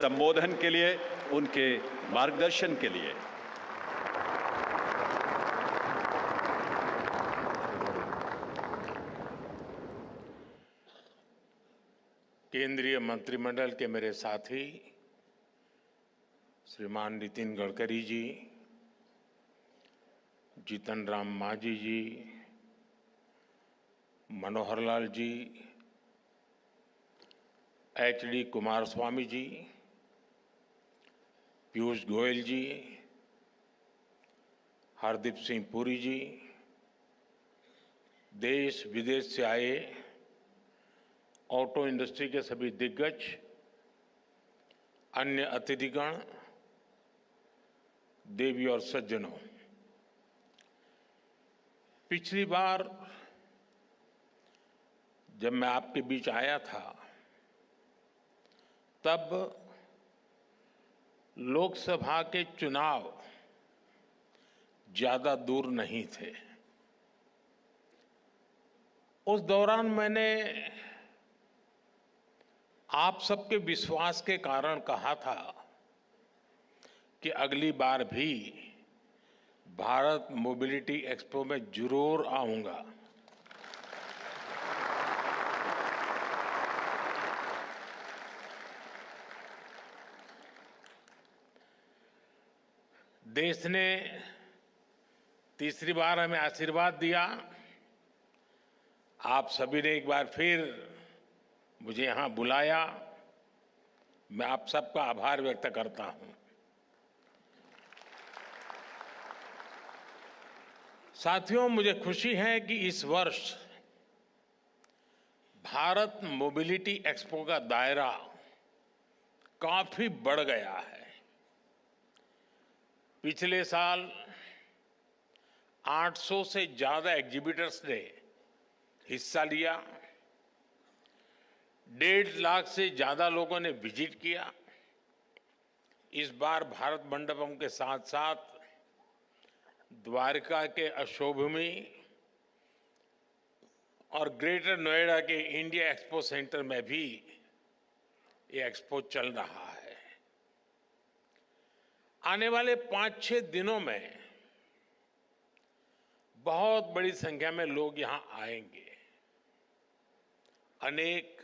संबोधन के लिए, उनके मार्गदर्शन के लिए। केंद्रीय मंत्रिमंडल के मेरे साथी श्रीमान नितिन गडकरी जी, जीतन राम मांझी जी, मनोहर लाल जी, HD कुमारस्वामी जी, पीयूष गोयल जी, हरदीप सिंह पुरी जी, देश विदेश से आए ऑटो इंडस्ट्री के सभी दिग्गज, अन्य अतिथिगण, देवी और सज्जनों, पिछली बार जब मैं आपके बीच आया था तब लोकसभा के चुनाव ज्यादा दूर नहीं थे। उस दौरान मैंने आप सबके विश्वास के कारण कहा था कि अगली बार भी भारत मोबिलिटी एक्सपो में जरूर आऊंगा। देश ने तीसरी बार हमें आशीर्वाद दिया। आप सभी ने एक बार फिर मुझे यहां बुलाया। मैं आप सबका आभार व्यक्त करता हूं। साथियों, मुझे खुशी है कि इस वर्ष भारत मोबिलिटी एक्सपो का दायरा काफी बढ़ गया है। पिछले साल 800 से ज्यादा एग्जीबिटर्स ने हिस्सा लिया। 1.5 लाख से ज्यादा लोगों ने विजिट किया। इस बार भारत मंडपम के साथ साथ द्वारका के अशोभूमि और ग्रेटर नोएडा के इंडिया एक्सपो सेंटर में भी ये एक्सपो चल रहा है। आने वाले 5-6 दिनों में बहुत बड़ी संख्या में लोग यहां आएंगे। अनेक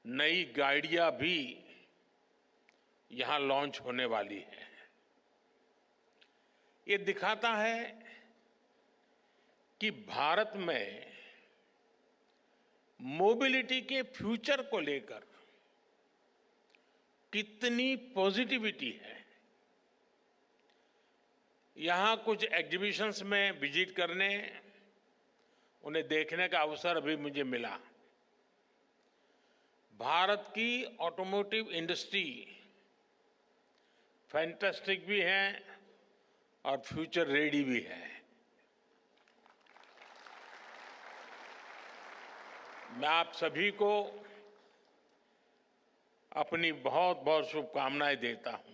नई गाड़ियां भी यहां लॉन्च होने वाली हैं। ये दिखाता है कि भारत में मोबिलिटी के फ्यूचर को लेकर कितनी पॉजिटिविटी है। यहां कुछ एग्जीबिशंस में विजिट करने, उन्हें देखने का अवसर भी मुझे मिला। भारत की ऑटोमोटिव इंडस्ट्री फैंटास्टिक भी है और फ्यूचर रेडी भी है। मैं आप सभी को अपनी बहुत बहुत शुभकामनाएं देता हूं।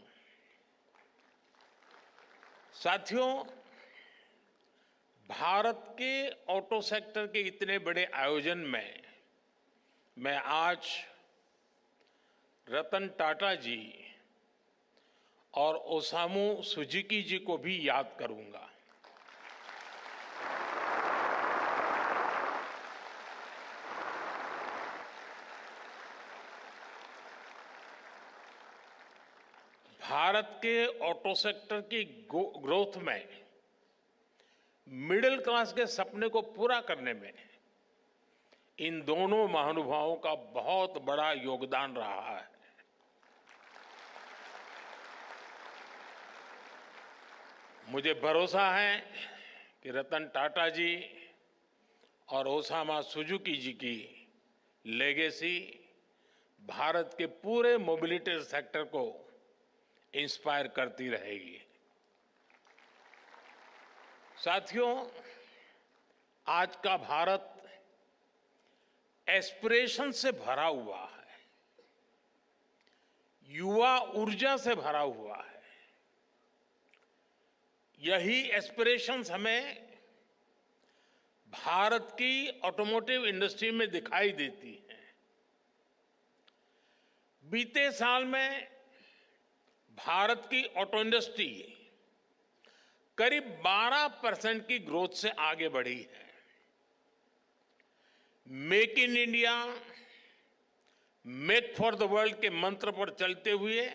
साथियों, भारत के ऑटो सेक्टर के इतने बड़े आयोजन में मैं आज रतन टाटा जी और ओसामू सुजुकी जी को भी याद करूंगा। भारत के ऑटो सेक्टर की ग्रोथ में मिडिल क्लास के सपने को पूरा करने में इन दोनों महानुभावों का बहुत बड़ा योगदान रहा है। मुझे भरोसा है कि रतन टाटा जी और ओसामा सुजुकी जी की लेगेसी भारत के पूरे मोबिलिटी सेक्टर को इंस्पायर करती रहेगी। साथियों, आज का भारत एस्पिरेशन से भरा हुआ है, युवा ऊर्जा से भरा हुआ है। यही एस्पिरेशंस हमें भारत की ऑटोमोटिव इंडस्ट्री में दिखाई देती हैं। बीते साल में भारत की ऑटो इंडस्ट्री करीब 12% की ग्रोथ से आगे बढ़ी है। Make in India, make for the world के मंत्र पर चलते हुए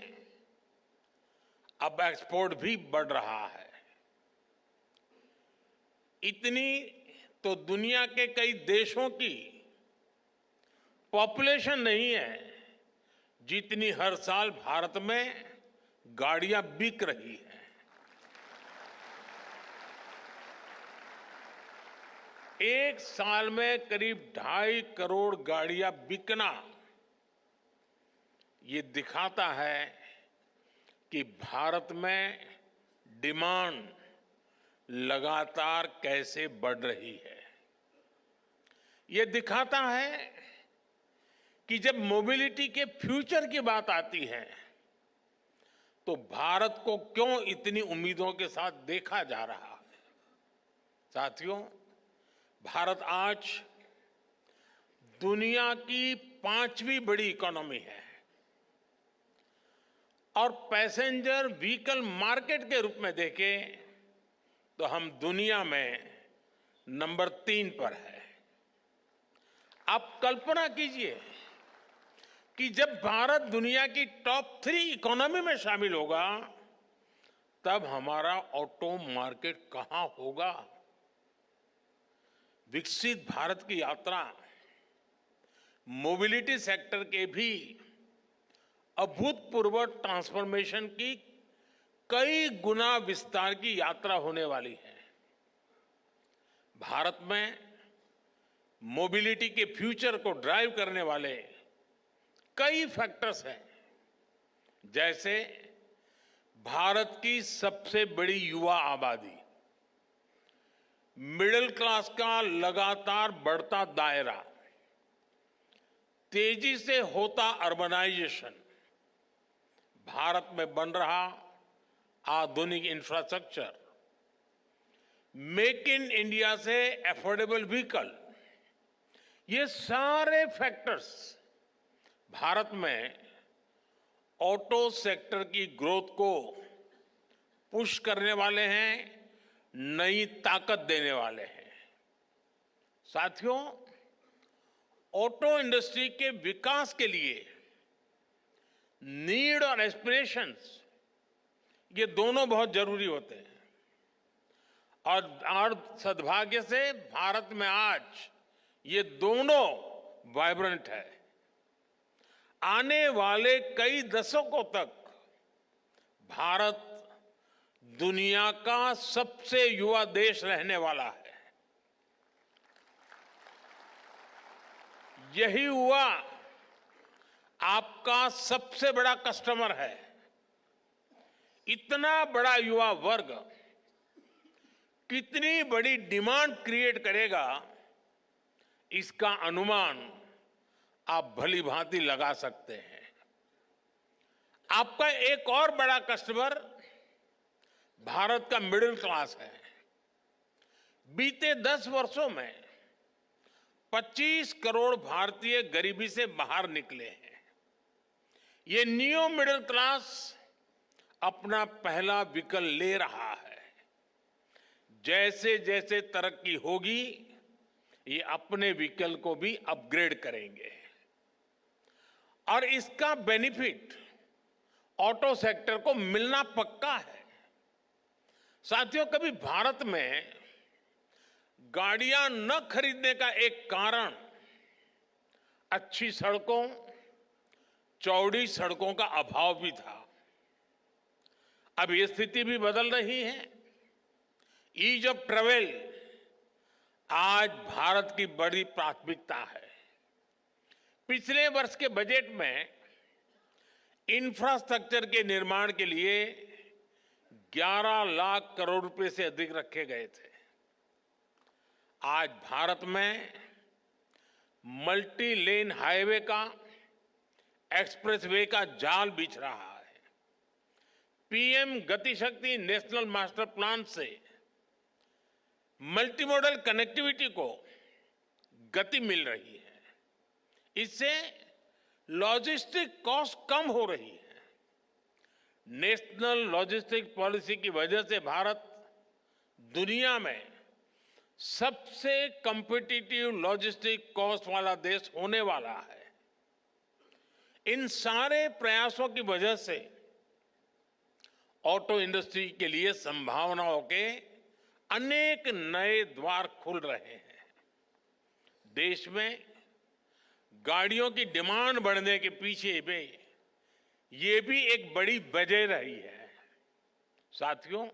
अब एक्सपोर्ट भी बढ़ रहा है। इतनी तो दुनिया के कई देशों की पॉपुलेशन नहीं है जितनी हर साल भारत में गाड़ियां बिक रही हैं। एक साल में करीब 2.5 करोड़ गाड़ियां बिकना ये दिखाता है कि भारत में डिमांड लगातार कैसे बढ़ रही है। ये दिखाता है कि जब मोबिलिटी के फ्यूचर की बात आती है तो भारत को क्यों इतनी उम्मीदों के साथ देखा जा रहा है। साथियों, भारत आज दुनिया की 5वीं बड़ी इकोनॉमी है और पैसेंजर व्हीकल मार्केट के रूप में देखें तो हम दुनिया में नंबर 3 पर है। आप कल्पना कीजिए कि जब भारत दुनिया की टॉप 3 इकोनॉमी में शामिल होगा तब हमारा ऑटो मार्केट कहां होगा। विकसित भारत की यात्रा मोबिलिटी सेक्टर के भी अभूतपूर्व ट्रांसफॉर्मेशन की कई गुना विस्तार की यात्रा होने वाली है। भारत में मोबिलिटी के फ्यूचर को ड्राइव करने वाले कई फैक्टर्स हैं, जैसे भारत की सबसे बड़ी युवा आबादी, मिडिल क्लास का लगातार बढ़ता दायरा, तेजी से होता अर्बनाइजेशन, भारत में बन रहा आधुनिक इंफ्रास्ट्रक्चर, मेक इन इंडिया से अफोर्डेबल व्हीकल, ये सारे फैक्टर्स भारत में ऑटो सेक्टर की ग्रोथ को पुश करने वाले हैं, नई ताकत देने वाले हैं। साथियों, ऑटो इंडस्ट्री के विकास के लिए नीड और एस्पिरेशंस ये दोनों बहुत जरूरी होते हैं और सद्भाग्य से भारत में आज ये दोनों वाइब्रेंट है। आने वाले कई दशकों तक भारत दुनिया का सबसे युवा देश रहने वाला है। यही युवा आपका सबसे बड़ा कस्टमर है। इतना बड़ा युवा वर्ग कितनी बड़ी डिमांड क्रिएट करेगा, इसका अनुमान आप भली भांति लगा सकते हैं। आपका एक और बड़ा कस्टमर भारत का मिडिल क्लास है। बीते 10 वर्षों में 25 करोड़ भारतीय गरीबी से बाहर निकले हैं। ये नियो मिडिल क्लास अपना पहला व्हीकल ले रहा है। जैसे जैसे तरक्की होगी ये अपने व्हीकल को भी अपग्रेड करेंगे और इसका बेनिफिट ऑटो सेक्टर को मिलना पक्का है। साथियों, कभी भारत में गाड़ियां न खरीदने का एक कारण अच्छी सड़कों, चौड़ी सड़कों का अभाव भी था। अब ये स्थिति भी बदल रही है। ईज ऑफ ट्रेवल आज भारत की बड़ी प्राथमिकता है। पिछले वर्ष के बजट में इंफ्रास्ट्रक्चर के निर्माण के लिए 11 लाख करोड़ रुपए से अधिक रखे गए थे। आज भारत में मल्टी लेन हाईवे का, एक्सप्रेसवे का जाल बिछ रहा है। पीएम गति शक्ति नेशनल मास्टर प्लान से मल्टीमोडल कनेक्टिविटी को गति मिल रही है। इससे लॉजिस्टिक कॉस्ट कम हो रही है। नेशनल लॉजिस्टिक पॉलिसी की वजह से भारत दुनिया में सबसे कॉम्पिटिटिव लॉजिस्टिक कॉस्ट वाला देश होने वाला है। इन सारे प्रयासों की वजह से ऑटो इंडस्ट्री के लिए संभावनाओं के अनेक नए द्वार खुल रहे हैं। देश में गाड़ियों की डिमांड बढ़ने के पीछे भी ये भी एक बड़ी वजह रही है। साथियों,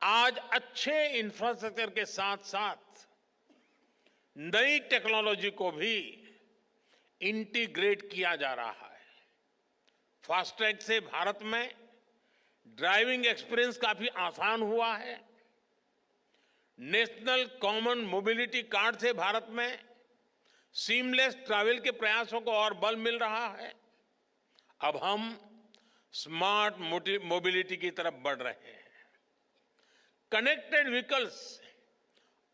आज अच्छे इंफ्रास्ट्रक्चर के साथ साथ नई टेक्नोलॉजी को भी इंटीग्रेट किया जा रहा है। फास्टैग से भारत में ड्राइविंग एक्सपीरियंस काफी आसान हुआ है। नेशनल कॉमन मोबिलिटी कार्ड से भारत में सीमलेस ट्रैवल के प्रयासों को और बल मिल रहा है। अब हम स्मार्ट मोबिलिटी की तरफ बढ़ रहे हैं। कनेक्टेड व्हीकल्स,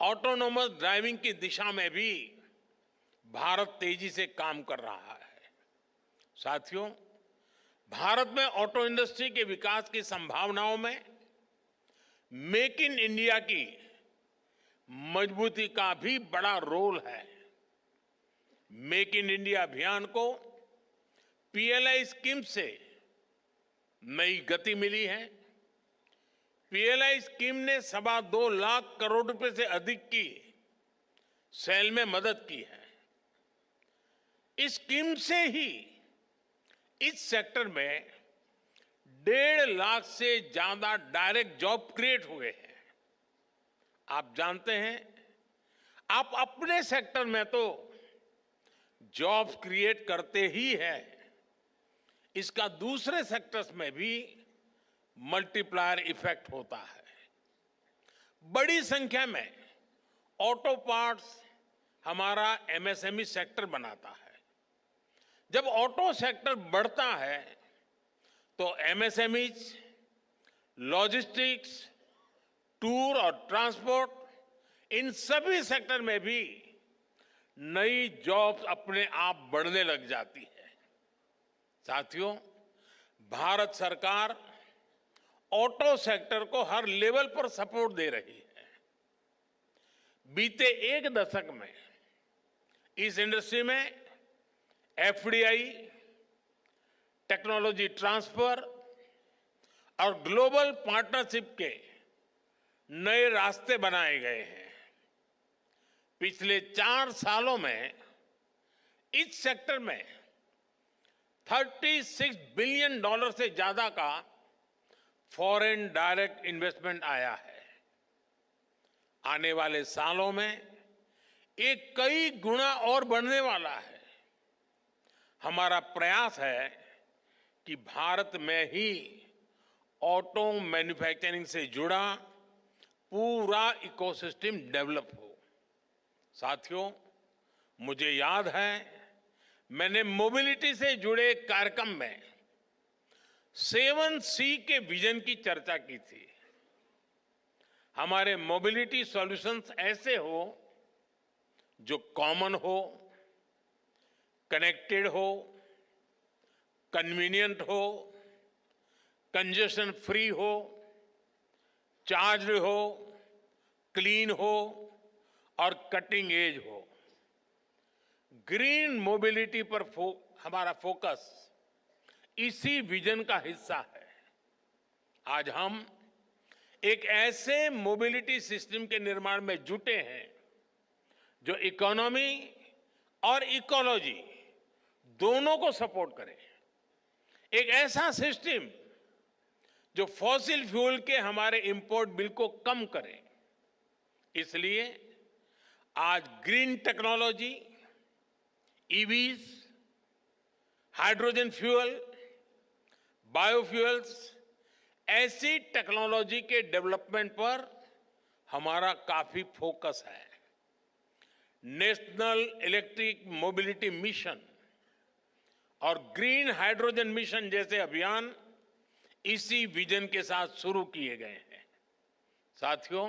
ऑटोनोमस ड्राइविंग की दिशा में भी भारत तेजी से काम कर रहा है। साथियों, भारत में ऑटो इंडस्ट्री के विकास की संभावनाओं में मेक इन इंडिया की मजबूती का भी बड़ा रोल है। मेक इन इंडिया अभियान को पीएलआई स्कीम से नई गति मिली है। पीएलआई स्कीम ने 2.25 लाख करोड़ रुपए से अधिक की सेल में मदद की है। इस स्कीम से ही इस सेक्टर में 1.5 लाख से ज्यादा डायरेक्ट जॉब क्रिएट हुए हैं। आप जानते हैं, आप अपने सेक्टर में तो जॉब्स क्रिएट करते ही हैं, इसका दूसरे सेक्टर्स में भी मल्टीप्लायर इफेक्ट होता है। बड़ी संख्या में ऑटो पार्ट्स हमारा एमएसएमई सेक्टर बनाता है। जब ऑटो सेक्टर बढ़ता है तो एमएसएमईज, लॉजिस्टिक्स, टूर और ट्रांसपोर्ट, इन सभी सेक्टर में भी नई जॉब्स अपने आप बढ़ने लग जाती है। साथियों, भारत सरकार ऑटो सेक्टर को हर लेवल पर सपोर्ट दे रही है। बीते 1 दशक में इस इंडस्ट्री में एफडीआई, टेक्नोलॉजी ट्रांसफर और ग्लोबल पार्टनरशिप के नए रास्ते बनाए गए हैं। पिछले 4 सालों में इस सेक्टर में $36 बिलियन से ज्यादा का फॉरेन डायरेक्ट इन्वेस्टमेंट आया है। आने वाले सालों में ये कई गुना और बढ़ने वाला है। हमारा प्रयास है कि भारत में ही ऑटो मैन्युफैक्चरिंग से जुड़ा पूरा इकोसिस्टम डेवलप हो। साथियों, मुझे याद है, मैंने मोबिलिटी से जुड़े कार्यक्रम में 7C के विजन की चर्चा की थी। हमारे मोबिलिटी सॉल्यूशंस ऐसे हो जो कॉमन हो, कनेक्टेड हो, कन्वीनियंट हो, कंजेशन फ्री हो, चार्ज्ड हो, क्लीन हो और कटिंग एज हो। ग्रीन मोबिलिटी पर हमारा फोकस इसी विजन का हिस्सा है। आज हम एक ऐसे मोबिलिटी सिस्टम के निर्माण में जुटे हैं जो इकोनॉमी और इकोलॉजी दोनों को सपोर्ट करे। एक ऐसा सिस्टम जो फॉसिल फ्यूल के हमारे इंपोर्ट बिल को कम करे। इसलिए आज green technology, EVs, hydrogen fuel, biofuels, ऐसी टेक्नोलॉजी के डेवलपमेंट पर हमारा काफी फोकस है। नेशनल इलेक्ट्रिक मोबिलिटी मिशन और ग्रीन हाइड्रोजन मिशन जैसे अभियान इसी विजन के साथ शुरू किए गए हैं। साथियों,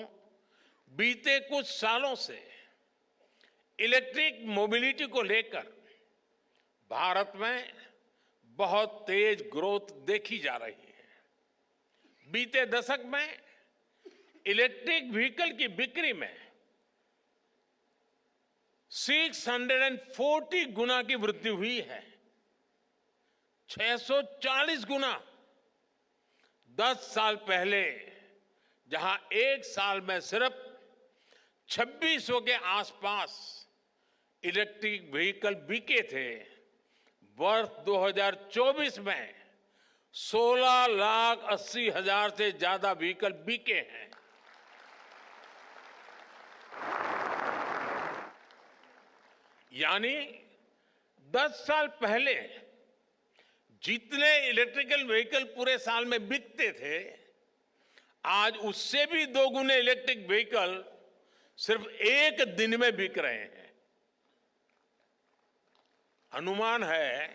बीते कुछ सालों से इलेक्ट्रिक मोबिलिटी को लेकर भारत में बहुत तेज ग्रोथ देखी जा रही है। बीते दशक में इलेक्ट्रिक व्हीकल की बिक्री में 640 गुना की वृद्धि हुई है। 640 गुना। 10 साल पहले जहां एक साल में सिर्फ 2600 के आसपास इलेक्ट्रिक व्हीकल बिके थे, वर्ष 2024 में 16,80,000 से ज्यादा व्हीकल बिके हैं। यानी 10 साल पहले जितने इलेक्ट्रिकल व्हीकल पूरे साल में बिकते थे, आज उससे भी 2 गुने इलेक्ट्रिक व्हीकल सिर्फ एक दिन में बिक रहे हैं। अनुमान है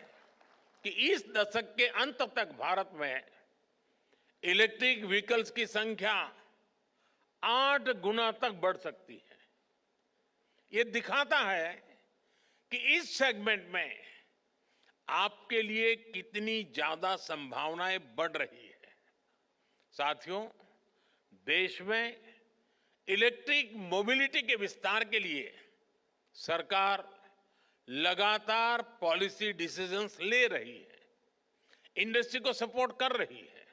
कि इस दशक के अंत तक भारत में इलेक्ट्रिक व्हीकल्स की संख्या 8 गुना तक बढ़ सकती है। ये दिखाता है कि इस सेगमेंट में आपके लिए कितनी ज्यादा संभावनाएं बढ़ रही है। साथियों, देश में इलेक्ट्रिक मोबिलिटी के विस्तार के लिए सरकार लगातार पॉलिसी डिसीजंस ले रही है, इंडस्ट्री को सपोर्ट कर रही है।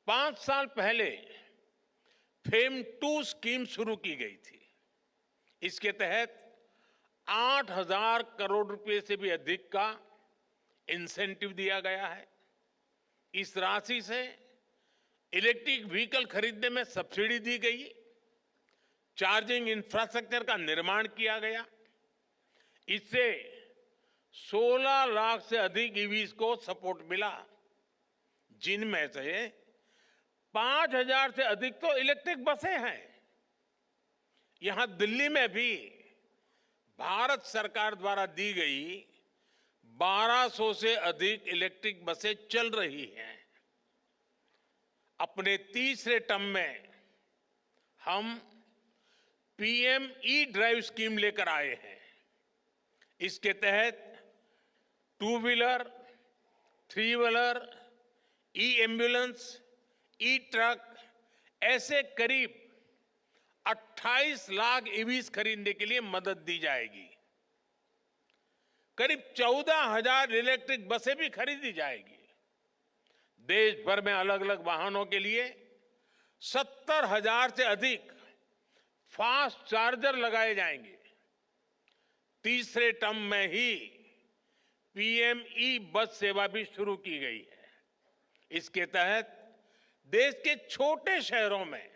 5 साल पहले फेम 2 स्कीम शुरू की गई थी। इसके तहत 8,000 करोड़ रुपए से भी अधिक का इंसेंटिव दिया गया है। इस राशि से इलेक्ट्रिक व्हीकल खरीदने में सब्सिडी दी गई, चार्जिंग इंफ्रास्ट्रक्चर का निर्माण किया गया। इससे 16 लाख से अधिक ईवीज को सपोर्ट मिला, जिनमें से 5,000 से अधिक तो इलेक्ट्रिक बसें हैं। यहां दिल्ली में भी भारत सरकार द्वारा दी गई 1200 से अधिक इलेक्ट्रिक बसें चल रही हैं। अपने तीसरे टर्म में हम पीएम ई ड्राइव स्कीम लेकर आए हैं। इसके तहत 2 व्हीलर, 3 व्हीलर, ई एम्बुलेंस, ई ट्रक ऐसे करीब 28 लाख ईवीज खरीदने के लिए मदद दी जाएगी। करीब 14,000 इलेक्ट्रिक बसें भी खरीदी जाएगी। देश भर में अलग अलग वाहनों के लिए 70,000 से अधिक फास्ट चार्जर लगाए जाएंगे। तीसरे टर्म में ही पीएम ई बस सेवा भी शुरू की गई है। इसके तहत देश के छोटे शहरों में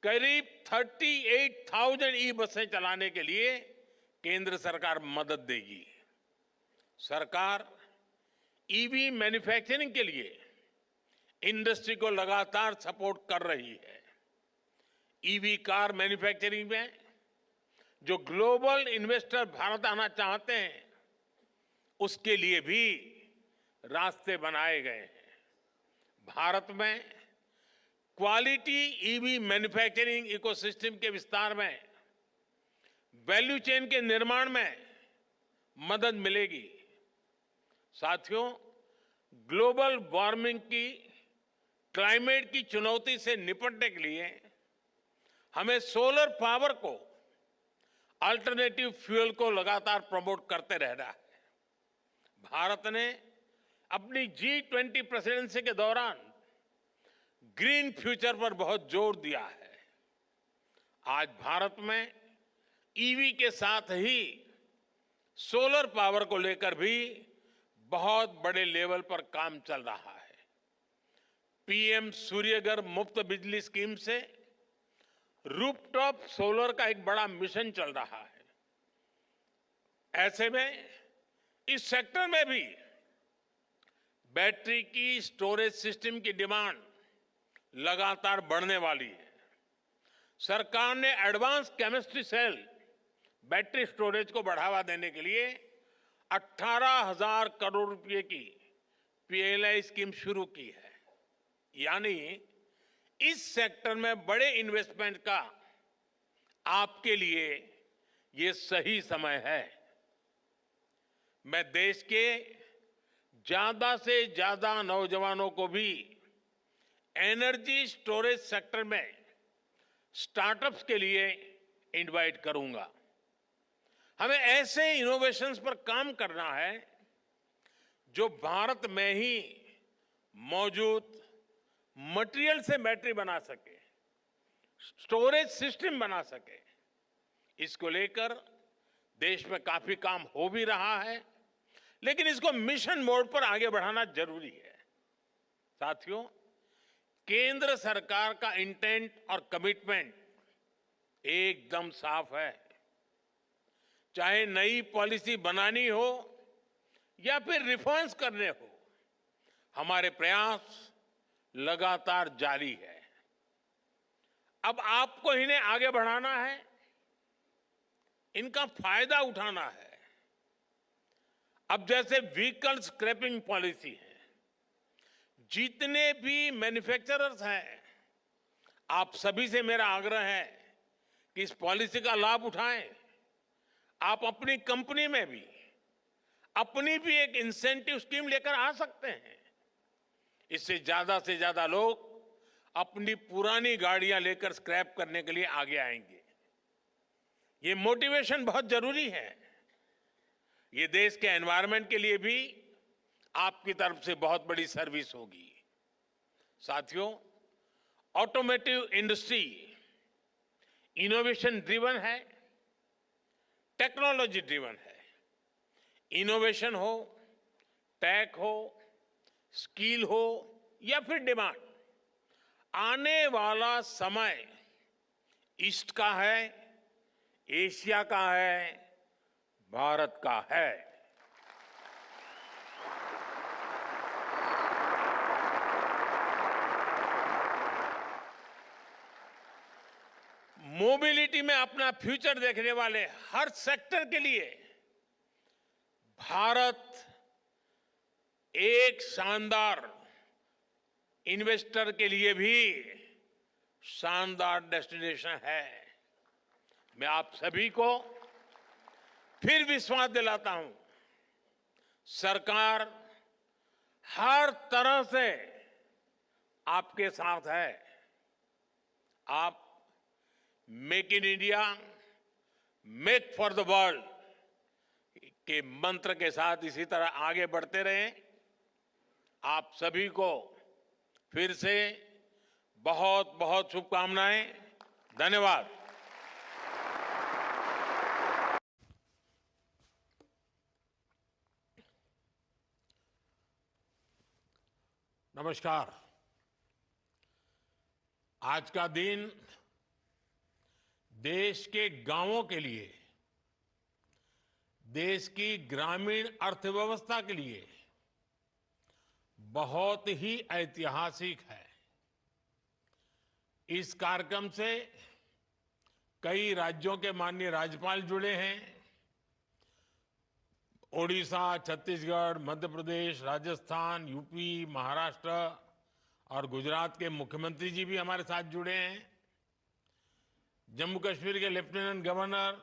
करीब 38,000 ई बसें चलाने के लिए केंद्र सरकार मदद देगी। सरकार ईवी मैन्युफैक्चरिंग के लिए इंडस्ट्री को लगातार सपोर्ट कर रही है। ईवी कार मैन्युफैक्चरिंग में जो ग्लोबल इन्वेस्टर भारत आना चाहते हैं, उसके लिए भी रास्ते बनाए गए हैं। भारत में क्वालिटी ईवी मैन्युफैक्चरिंग इकोसिस्टम के विस्तार में, वैल्यू चेन के निर्माण में मदद मिलेगी। साथियों, ग्लोबल वार्मिंग की, क्लाइमेट की चुनौती से निपटने के लिए हमें सोलर पावर को, अल्टरनेटिव फ्यूल को लगातार प्रमोट करते रहना है। भारत ने अपनी G20 प्रेसिडेंसी के दौरान ग्रीन फ्यूचर पर बहुत जोर दिया है। आज भारत में ईवी के साथ ही सोलर पावर को लेकर भी बहुत बड़े लेवल पर काम चल रहा है। पीएम सूर्यघर मुफ्त बिजली स्कीम से रूफटॉप सोलर का एक बड़ा मिशन चल रहा है। ऐसे में इस सेक्टर में भी बैटरी की स्टोरेज सिस्टम की डिमांड लगातार बढ़ने वाली है। सरकार ने advance chemistry cell battery storage को बढ़ावा देने के लिए 18,000 करोड़ रुपए की पीएलआई स्कीम शुरू की है। यानी इस सेक्टर में बड़े इन्वेस्टमेंट का आपके लिए ये सही समय है। मैं देश के ज्यादा से ज्यादा नौजवानों को भी एनर्जी स्टोरेज सेक्टर में स्टार्टअप्स के लिए इनवाइट करूंगा। हमें ऐसे इनोवेशंस पर काम करना है जो भारत में ही मौजूद मटेरियल से बैटरी बना सके, स्टोरेज सिस्टम बना सके। इसको लेकर देश में काफी काम हो भी रहा है, लेकिन इसको मिशन मोड पर आगे बढ़ाना जरूरी है। साथियों, केंद्र सरकार का इंटेंट और कमिटमेंट एकदम साफ है। चाहे नई पॉलिसी बनानी हो या फिर रिफॉर्म्स करने हो, हमारे प्रयास लगातार जारी है। अब आपको इन्हें आगे बढ़ाना है, इनका फायदा उठाना है। अब जैसे व्हीकल स्क्रैपिंग पॉलिसी है, जितने भी मैन्युफैक्चरर्स हैं, आप सभी से मेरा आग्रह है कि इस पॉलिसी का लाभ उठाएं। आप अपनी कंपनी में भी अपनी भी एक इंसेंटिव स्कीम लेकर आ सकते हैं। इससे ज्यादा लोग अपनी पुरानी गाड़ियां लेकर स्क्रैप करने के लिए आगे आएंगे। ये मोटिवेशन बहुत जरूरी है। ये देश के एनवायरनमेंट के लिए भी आपकी तरफ से बहुत बड़ी सर्विस होगी। साथियों, ऑटोमोटिव इंडस्ट्री इनोवेशन ड्रिवन है, टेक्नोलॉजी ड्रिवन है। इनोवेशन हो, टेक हो, स्किल हो या फिर डिमांड, आने वाला समय ईस्ट का है, एशिया का है, भारत का है। मोबिलिटी में अपना फ्यूचर देखने वाले हर सेक्टर के लिए भारत एक शानदार इन्वेस्टर के लिए भी शानदार डेस्टिनेशन है। मैं आप सभी को फिर विश्वास दिलाता हूं, सरकार हर तरह से आपके साथ है। आप make in India, make for the world के मंत्र के साथ इसी तरह आगे बढ़ते रहें। आप सभी को फिर से बहुत बहुत शुभकामनाएं। धन्यवाद। नमस्कार। आज का दिन देश के गांवों के लिए, देश की ग्रामीण अर्थव्यवस्था के लिए बहुत ही ऐतिहासिक है। इस कार्यक्रम से कई राज्यों के माननीय राज्यपाल जुड़े हैं। ओडिशा, छत्तीसगढ़, मध्य प्रदेश, राजस्थान, यूपी, महाराष्ट्र और गुजरात के मुख्यमंत्री जी भी हमारे साथ जुड़े हैं। जम्मू कश्मीर के लेफ्टिनेंट गवर्नर,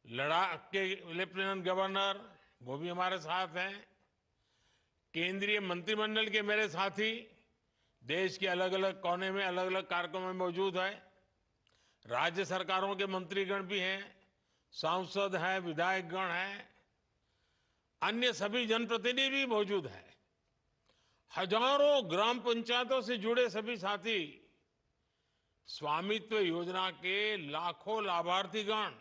लद्दाख के लेफ्टिनेंट गवर्नर, वो भी हमारे साथ हैं। केंद्रीय मंत्रिमंडल के मेरे साथी देश के अलग अलग कोने में अलग अलग कार्यक्रमों में मौजूद है। राज्य सरकारों के मंत्रीगण भी हैं, सांसद हैं, विधायकगण हैं, अन्य सभी जनप्रतिनिधि भी मौजूद हैं। हजारों ग्राम पंचायतों से जुड़े सभी साथी, स्वामित्व योजना के लाखों लाभार्थीगण,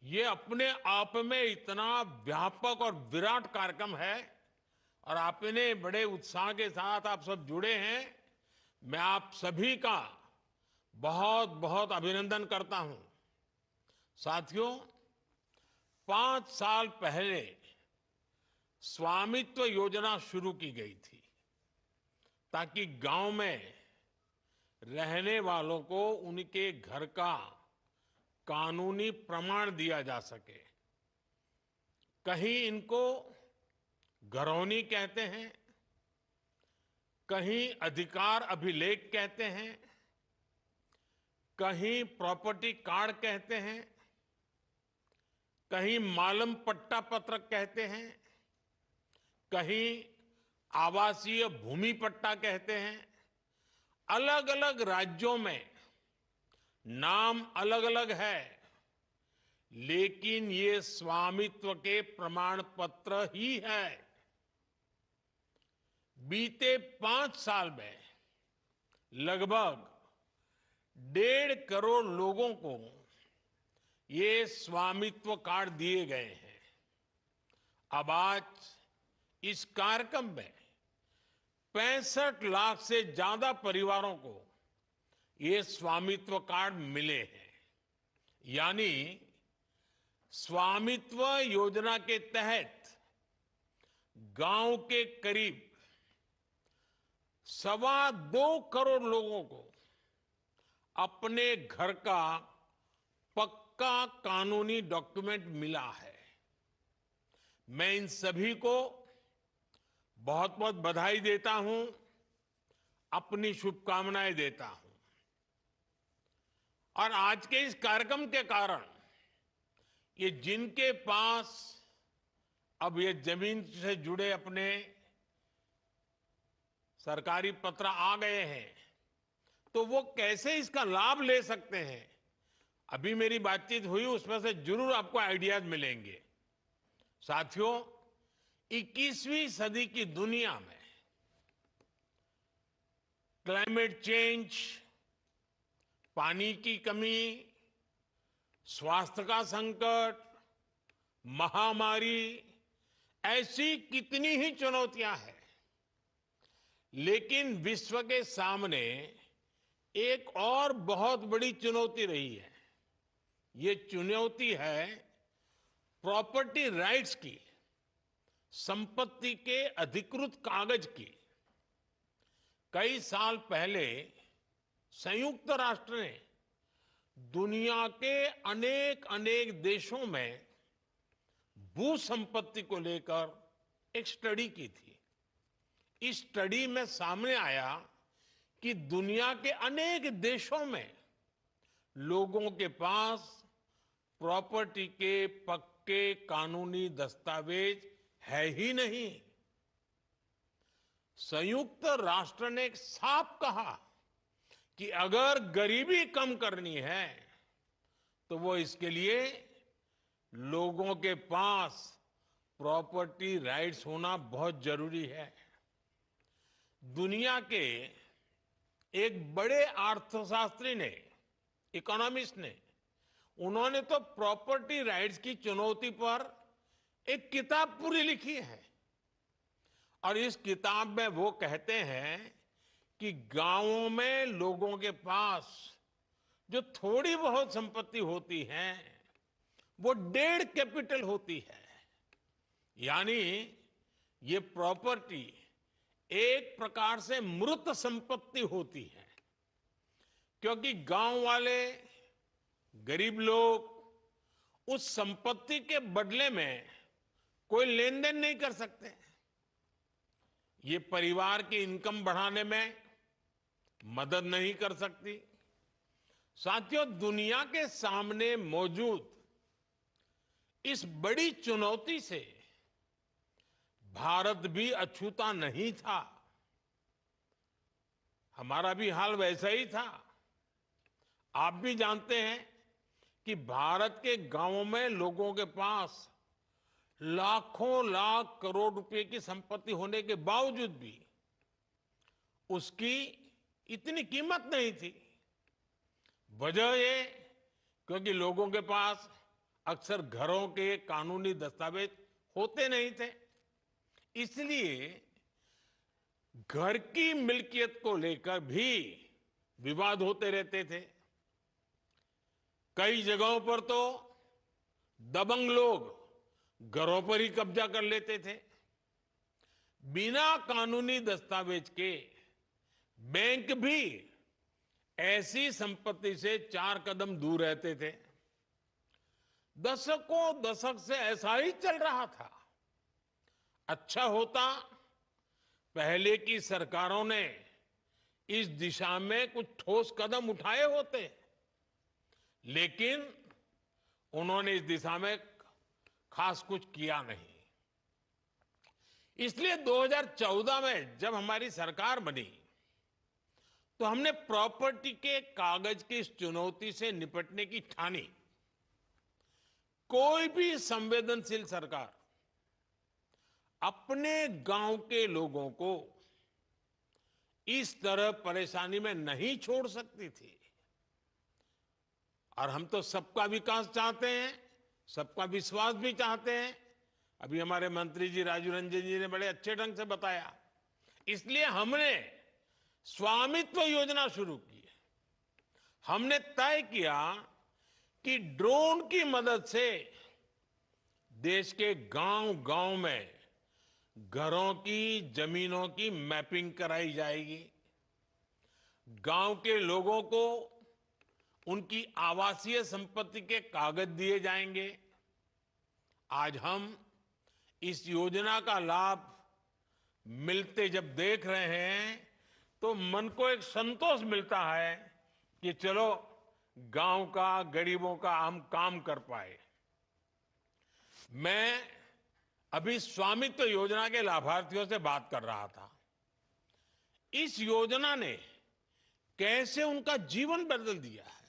ये अपने आप में इतना व्यापक और विराट कार्यक्रम है और आपने बड़े उत्साह के साथ आप सब जुड़े हैं। मैं आप सभी का बहुत बहुत अभिनंदन करता हूं। साथियों, 5 साल पहले स्वामित्व योजना शुरू की गई थी ताकि गांव में रहने वालों को उनके घर का कानूनी प्रमाण दिया जा सके। कहीं इनको घरौनी कहते हैं, कहीं अधिकार अभिलेख कहते हैं, कहीं प्रॉपर्टी कार्ड कहते हैं, कहीं मालम पट्टा पत्रक कहते हैं, कहीं आवासीय भूमि पट्टा कहते हैं। अलग अलग राज्यों में नाम अलग अलग है, लेकिन ये स्वामित्व के प्रमाण पत्र ही है। बीते 5 साल में लगभग 1.5 करोड़ लोगों को ये स्वामित्व कार्ड दिए गए हैं। अब आज इस कार्यक्रम में 65 लाख से ज्यादा परिवारों को ये स्वामित्व कार्ड मिले हैं। यानी स्वामित्व योजना के तहत गांव के करीब 2.25 करोड़ लोगों को अपने घर का पक्का कानूनी डॉक्यूमेंट मिला है। मैं इन सभी को बहुत बहुत बधाई देता हूं, अपनी शुभकामनाएं देता हूं। और आज के इस कार्यक्रम के कारण ये जिनके पास अब ये जमीन से जुड़े अपने सरकारी पत्र आ गए हैं, तो वो कैसे इसका लाभ ले सकते हैं, अभी मेरी बातचीत हुई, उसमें से जरूर आपको आइडियाज मिलेंगे। साथियों, 21वीं सदी की दुनिया में क्लाइमेट चेंज, पानी की कमी, स्वास्थ्य का संकट, महामारी, ऐसी कितनी ही चुनौतियां हैं, लेकिन विश्व के सामने एक और बहुत बड़ी चुनौती रही है। ये चुनौती है प्रॉपर्टी राइट्स की, संपत्ति के अधिकृत कागज की। कई साल पहले संयुक्त राष्ट्र ने दुनिया के अनेक देशों में भू संपत्ति को लेकर एक स्टडी की थी। इस स्टडी में सामने आया कि दुनिया के अनेक देशों में लोगों के पास प्रॉपर्टी के पक्के कानूनी दस्तावेज है ही नहीं। संयुक्त राष्ट्र ने एक साफ कहा कि अगर गरीबी कम करनी है तो वो इसके लिए लोगों के पास प्रॉपर्टी राइट्स होना बहुत जरूरी है। दुनिया के एक बड़े अर्थशास्त्री ने, इकोनॉमिस्ट ने, उन्होंने तो प्रॉपर्टी राइट्स की चुनौती पर एक किताब पूरी लिखी है। और इस किताब में वो कहते हैं कि गांवों में लोगों के पास जो थोड़ी बहुत संपत्ति होती है वो 1.5 कैपिटल होती है। यानी ये प्रॉपर्टी एक प्रकार से मृत संपत्ति होती है, क्योंकि गांव वाले गरीब लोग उस संपत्ति के बदले में कोई लेन देन नहीं कर सकते। ये परिवार की इनकम बढ़ाने में मदद नहीं कर सकती। साथियों, दुनिया के सामने मौजूद इस बड़ी चुनौती से भारत भी अछूता नहीं था। हमारा भी हाल वैसा ही था। आप भी जानते हैं कि भारत के गांवों में लोगों के पास लाखों लाख करोड़ रुपए की संपत्ति होने के बावजूद भी उसकी इतनी कीमत नहीं थी। वजह ये, क्योंकि लोगों के पास अक्सर घरों के कानूनी दस्तावेज होते नहीं थे। इसलिए घर की मिल्कियत को लेकर भी विवाद होते रहते थे। कई जगहों पर तो दबंग लोग घरों पर ही कब्जा कर लेते थे। बिना कानूनी दस्तावेज के बैंक भी ऐसी संपत्ति से 4 कदम दूर रहते थे। दशक से ऐसा ही चल रहा था। अच्छा होता पहले की सरकारों ने इस दिशा में कुछ ठोस कदम उठाए होते, लेकिन उन्होंने इस दिशा में खास कुछ किया नहीं। इसलिए 2014 में जब हमारी सरकार बनी तो हमने प्रॉपर्टी के कागज की इस चुनौती से निपटने की ठानी। कोई भी संवेदनशील सरकार अपने गांव के लोगों को इस तरह परेशानी में नहीं छोड़ सकती थी। और हम तो सबका विकास चाहते हैं, सबका विश्वास भी चाहते हैं। अभी हमारे मंत्री जी राजू रंजन जी ने बड़े अच्छे ढंग से बताया। इसलिए हमने स्वामित्व योजना शुरू की। हमने तय किया कि ड्रोन की मदद से देश के गांव-गांव में घरों की, जमीनों की मैपिंग कराई जाएगी। गांव के लोगों को उनकी आवासीय संपत्ति के कागज दिए जाएंगे। आज हम इस योजना का लाभ मिलते जब देख रहे हैं तो मन को एक संतोष मिलता है कि चलो गांव का, गरीबों का हम काम कर पाए। मैं अभी स्वामित्व योजना के लाभार्थियों से बात कर रहा था। इस योजना ने कैसे उनका जीवन बदल दिया है,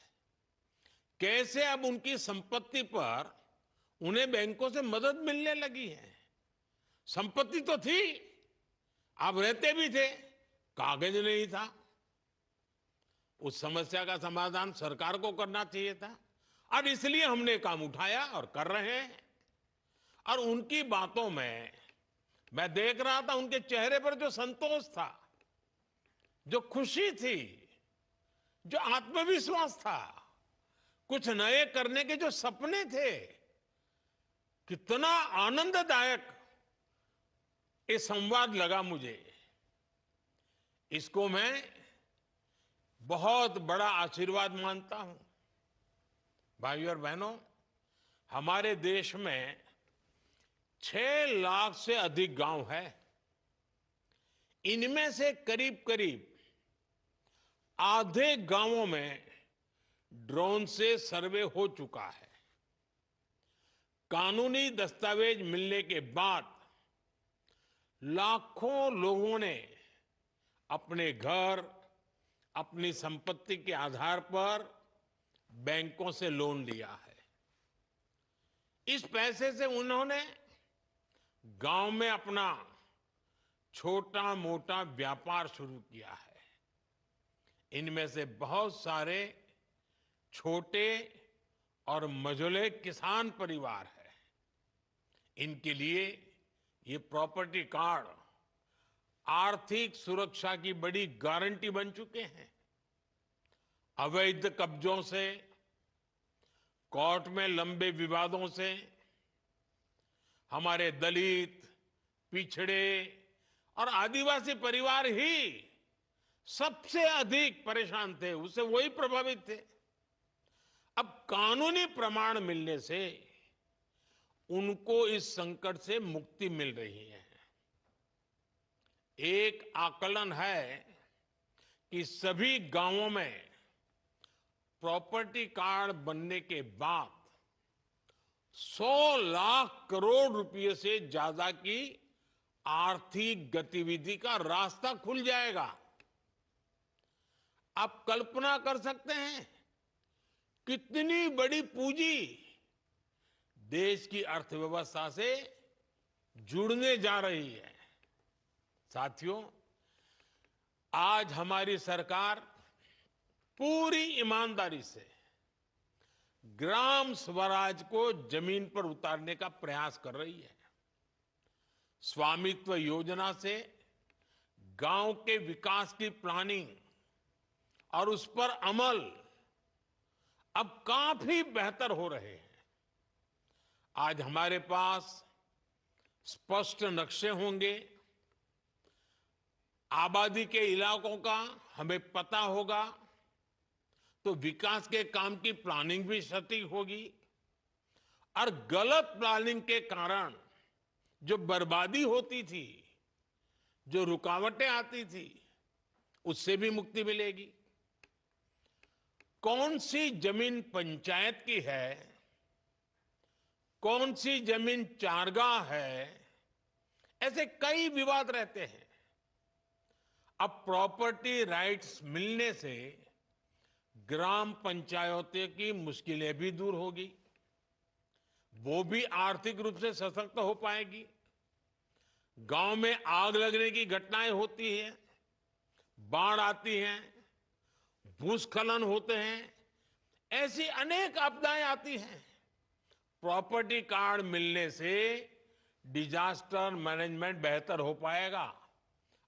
कैसे अब उनकी संपत्ति पर उन्हें बैंकों से मदद मिलने लगी है। संपत्ति तो थी, आप रहते भी थे, कागज नहीं था। उस समस्या का समाधान सरकार को करना चाहिए था और इसलिए हमने काम उठाया और कर रहे हैं। और उनकी बातों में मैं देख रहा था, उनके चेहरे पर जो संतोष था, जो खुशी थी, जो आत्मविश्वास था, कुछ नए करने के जो सपने थे, कितना आनंददायक ये संवाद लगा मुझे। इसको मैं बहुत बड़ा आशीर्वाद मानता हूं। भाइयों और बहनों, हमारे देश में 6 लाख से अधिक गांव है। इनमें से करीब करीब आधे गांवों में ड्रोन से सर्वे हो चुका है। कानूनी दस्तावेज मिलने के बाद लाखों लोगों ने अपने घर, अपनी संपत्ति के आधार पर बैंकों से लोन लिया है। इस पैसे से उन्होंने गांव में अपना छोटा मोटा व्यापार शुरू किया है। इनमें से बहुत सारे छोटे और मझोले किसान परिवार हैं। इनके लिए ये प्रॉपर्टी कार्ड आर्थिक सुरक्षा की बड़ी गारंटी बन चुके हैं। अवैध कब्जों से, कोर्ट में लंबे विवादों से हमारे दलित, पिछड़े और आदिवासी परिवार ही सबसे अधिक परेशान थे, उससे वही प्रभावित थे। अब कानूनी प्रमाण मिलने से उनको इस संकट से मुक्ति मिल रही है। एक आकलन है कि सभी गांवों में प्रॉपर्टी कार्ड बनने के बाद 100 लाख करोड़ रुपए से ज्यादा की आर्थिक गतिविधि का रास्ता खुल जाएगा। आप कल्पना कर सकते हैं कितनी बड़ी पूंजी देश की अर्थव्यवस्था से जुड़ने जा रही है। साथियों, आज हमारी सरकार पूरी ईमानदारी से ग्राम स्वराज को जमीन पर उतारने का प्रयास कर रही है। स्वामित्व योजना से गांव के विकास की प्लानिंग और उस पर अमल अब काफी बेहतर हो रहे हैं। आज हमारे पास स्पष्ट नक्शे होंगे, आबादी के इलाकों का हमें पता होगा, तो विकास के काम की प्लानिंग भी सटीक होगी और गलत प्लानिंग के कारण जो बर्बादी होती थी, जो रुकावटें आती थी, उससे भी मुक्ति मिलेगी। कौन सी जमीन पंचायत की है, कौन सी जमीन चारगाह है, ऐसे कई विवाद रहते हैं। अब प्रॉपर्टी राइट्स मिलने से ग्राम पंचायतों की मुश्किलें भी दूर होगी, वो भी आर्थिक रूप से सशक्त हो पाएगी। गांव में आग लगने की घटनाएं होती हैं, बाढ़ आती हैं, भूस्खलन होते हैं, ऐसी अनेक आपदाएं आती हैं। प्रॉपर्टी कार्ड मिलने से डिजास्टर मैनेजमेंट बेहतर हो पाएगा।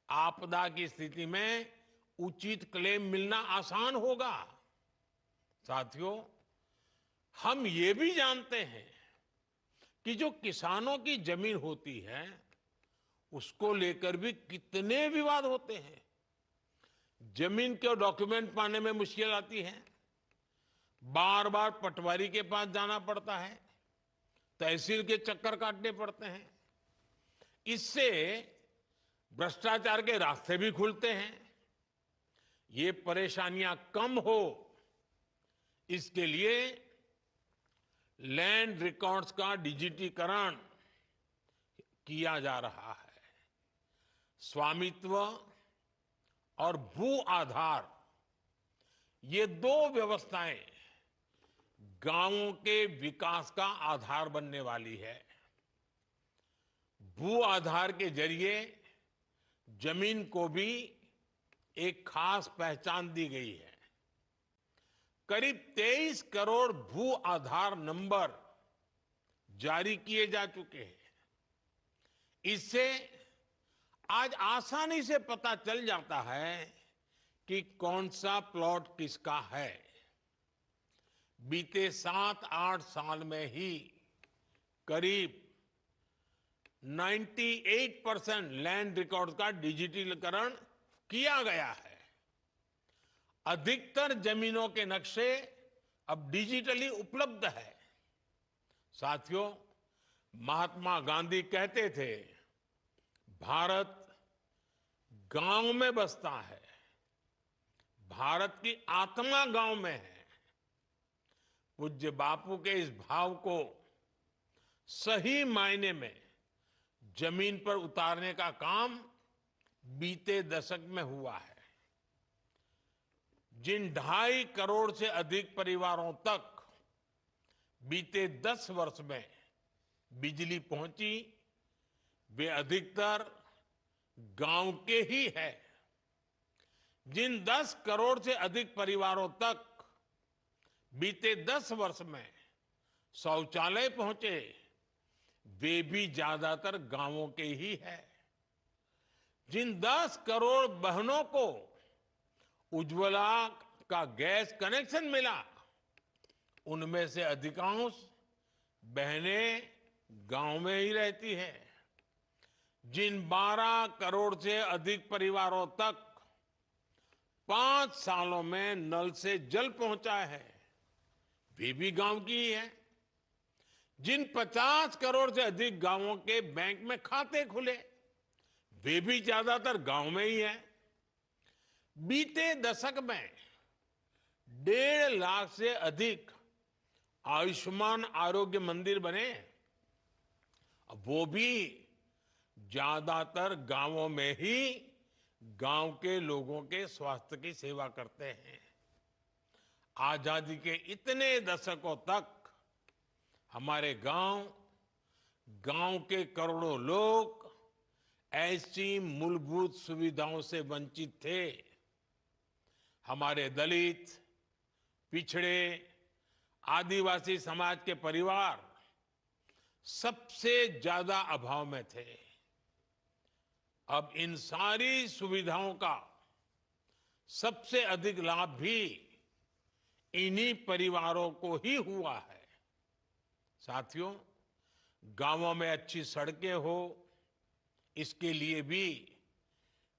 आपदा की स्थिति में उचित क्लेम मिलना आसान होगा। साथियों, हम ये भी जानते हैं कि जो किसानों की जमीन होती है, उसको लेकर भी कितने विवाद होते हैं। जमीन के डॉक्यूमेंट पाने में मुश्किल आती है, बार बार पटवारी के पास जाना पड़ता है, तहसील के चक्कर काटने पड़ते हैं। इससे भ्रष्टाचार के रास्ते भी खुलते हैं। ये परेशानियां कम हो, इसके लिए लैंड रिकॉर्ड्स का डिजिटीकरण किया जा रहा है। स्वामित्व और भू आधार, ये दो व्यवस्थाएं गांवों के विकास का आधार बनने वाली है। भू आधार के जरिए जमीन को भी एक खास पहचान दी गई है। करीब 23 करोड़ भू आधार नंबर जारी किए जा चुके हैं। इससे आज आसानी से पता चल जाता है कि कौन सा प्लॉट किसका है। बीते 7-8 साल में ही करीब 98% लैंड रिकॉर्ड का डिजिटलीकरण किया गया है। अधिकतर जमीनों के नक्शे अब डिजिटली उपलब्ध है। साथियों, महात्मा गांधी कहते थे, भारत गांव में बसता है, भारत की आत्मा गांव में है। पूज्य बापू के इस भाव को सही मायने में जमीन पर उतारने का काम बीते दशक में हुआ है। जिन 2.5 करोड़ से अधिक परिवारों तक बीते 10 वर्ष में बिजली पहुंची, वे अधिकतर गांव के ही है। जिन 10 करोड़ से अधिक परिवारों तक बीते 10 वर्ष में शौचालय पहुंचे, वे भी ज्यादातर गांवों के ही है। जिन 10 करोड़ बहनों को उज्ज्वला का गैस कनेक्शन मिला, उनमें से अधिकांश बहनें गांव में ही रहती हैं। जिन 12 करोड़ से अधिक परिवारों तक 5 सालों में नल से जल पहुंचा है, वे भी गांव की ही है। जिन 50 करोड़ से अधिक गांवों के बैंक में खाते खुले, वे भी ज्यादातर गांव में ही है। बीते दशक में 1.5 लाख से अधिक आयुष्मान आरोग्य मंदिर बने, वो भी ज्यादातर गांवों में ही गांव के लोगों के स्वास्थ्य की सेवा करते हैं। आजादी के इतने दशकों तक हमारे गांव के करोड़ों लोग ऐसी मूलभूत सुविधाओं से वंचित थे। हमारे दलित, पिछड़े, आदिवासी समाज के परिवार सबसे ज्यादा अभाव में थे। अब इन सारी सुविधाओं का सबसे अधिक लाभ भी इन्हीं परिवारों को ही हुआ है। साथियों, गांवों में अच्छी सड़कें हो, इसके लिए भी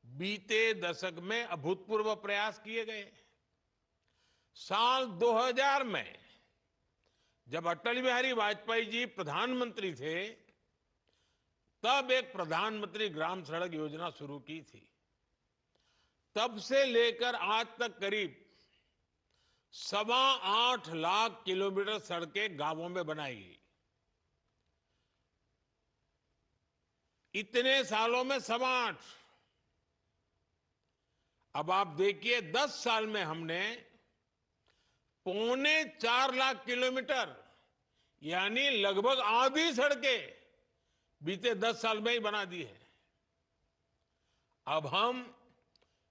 बीते दशक में अभूतपूर्व प्रयास किए गए। साल 2000 में जब अटल बिहारी वाजपेयी जी प्रधानमंत्री थे, तब एक प्रधानमंत्री ग्राम सड़क योजना शुरू की थी। तब से लेकर आज तक करीब 8.25 लाख किलोमीटर सड़कें गांवों में बनाई गई। इतने सालों में 8.25। अब आप देखिए 10 साल में हमने 3.25 लाख किलोमीटर यानी लगभग आधी सड़कें बीते 10 साल में ही बना दी है। अब हम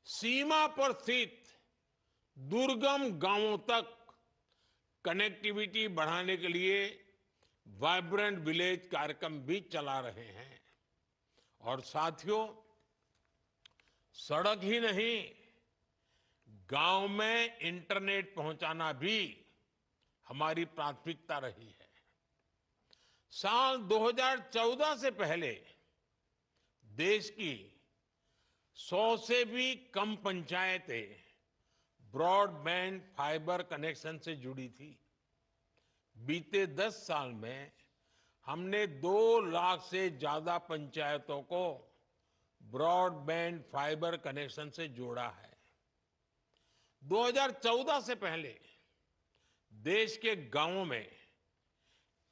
सीमा पर स्थित दुर्गम गांवों तक कनेक्टिविटी बढ़ाने के लिए वाइब्रेंट विलेज कार्यक्रम भी चला रहे हैं। और साथियों, सड़क ही नहीं, गांव में इंटरनेट पहुंचाना भी हमारी प्राथमिकता रही है। साल 2014 से पहले देश की 100 से भी कम पंचायतें ब्रॉडबैंड फाइबर कनेक्शन से जुड़ी थी। बीते 10 साल में हमने 2 लाख से ज्यादा पंचायतों को ब्रॉडबैंड फाइबर कनेक्शन से जोड़ा है। 2014 से पहले देश के गांवों में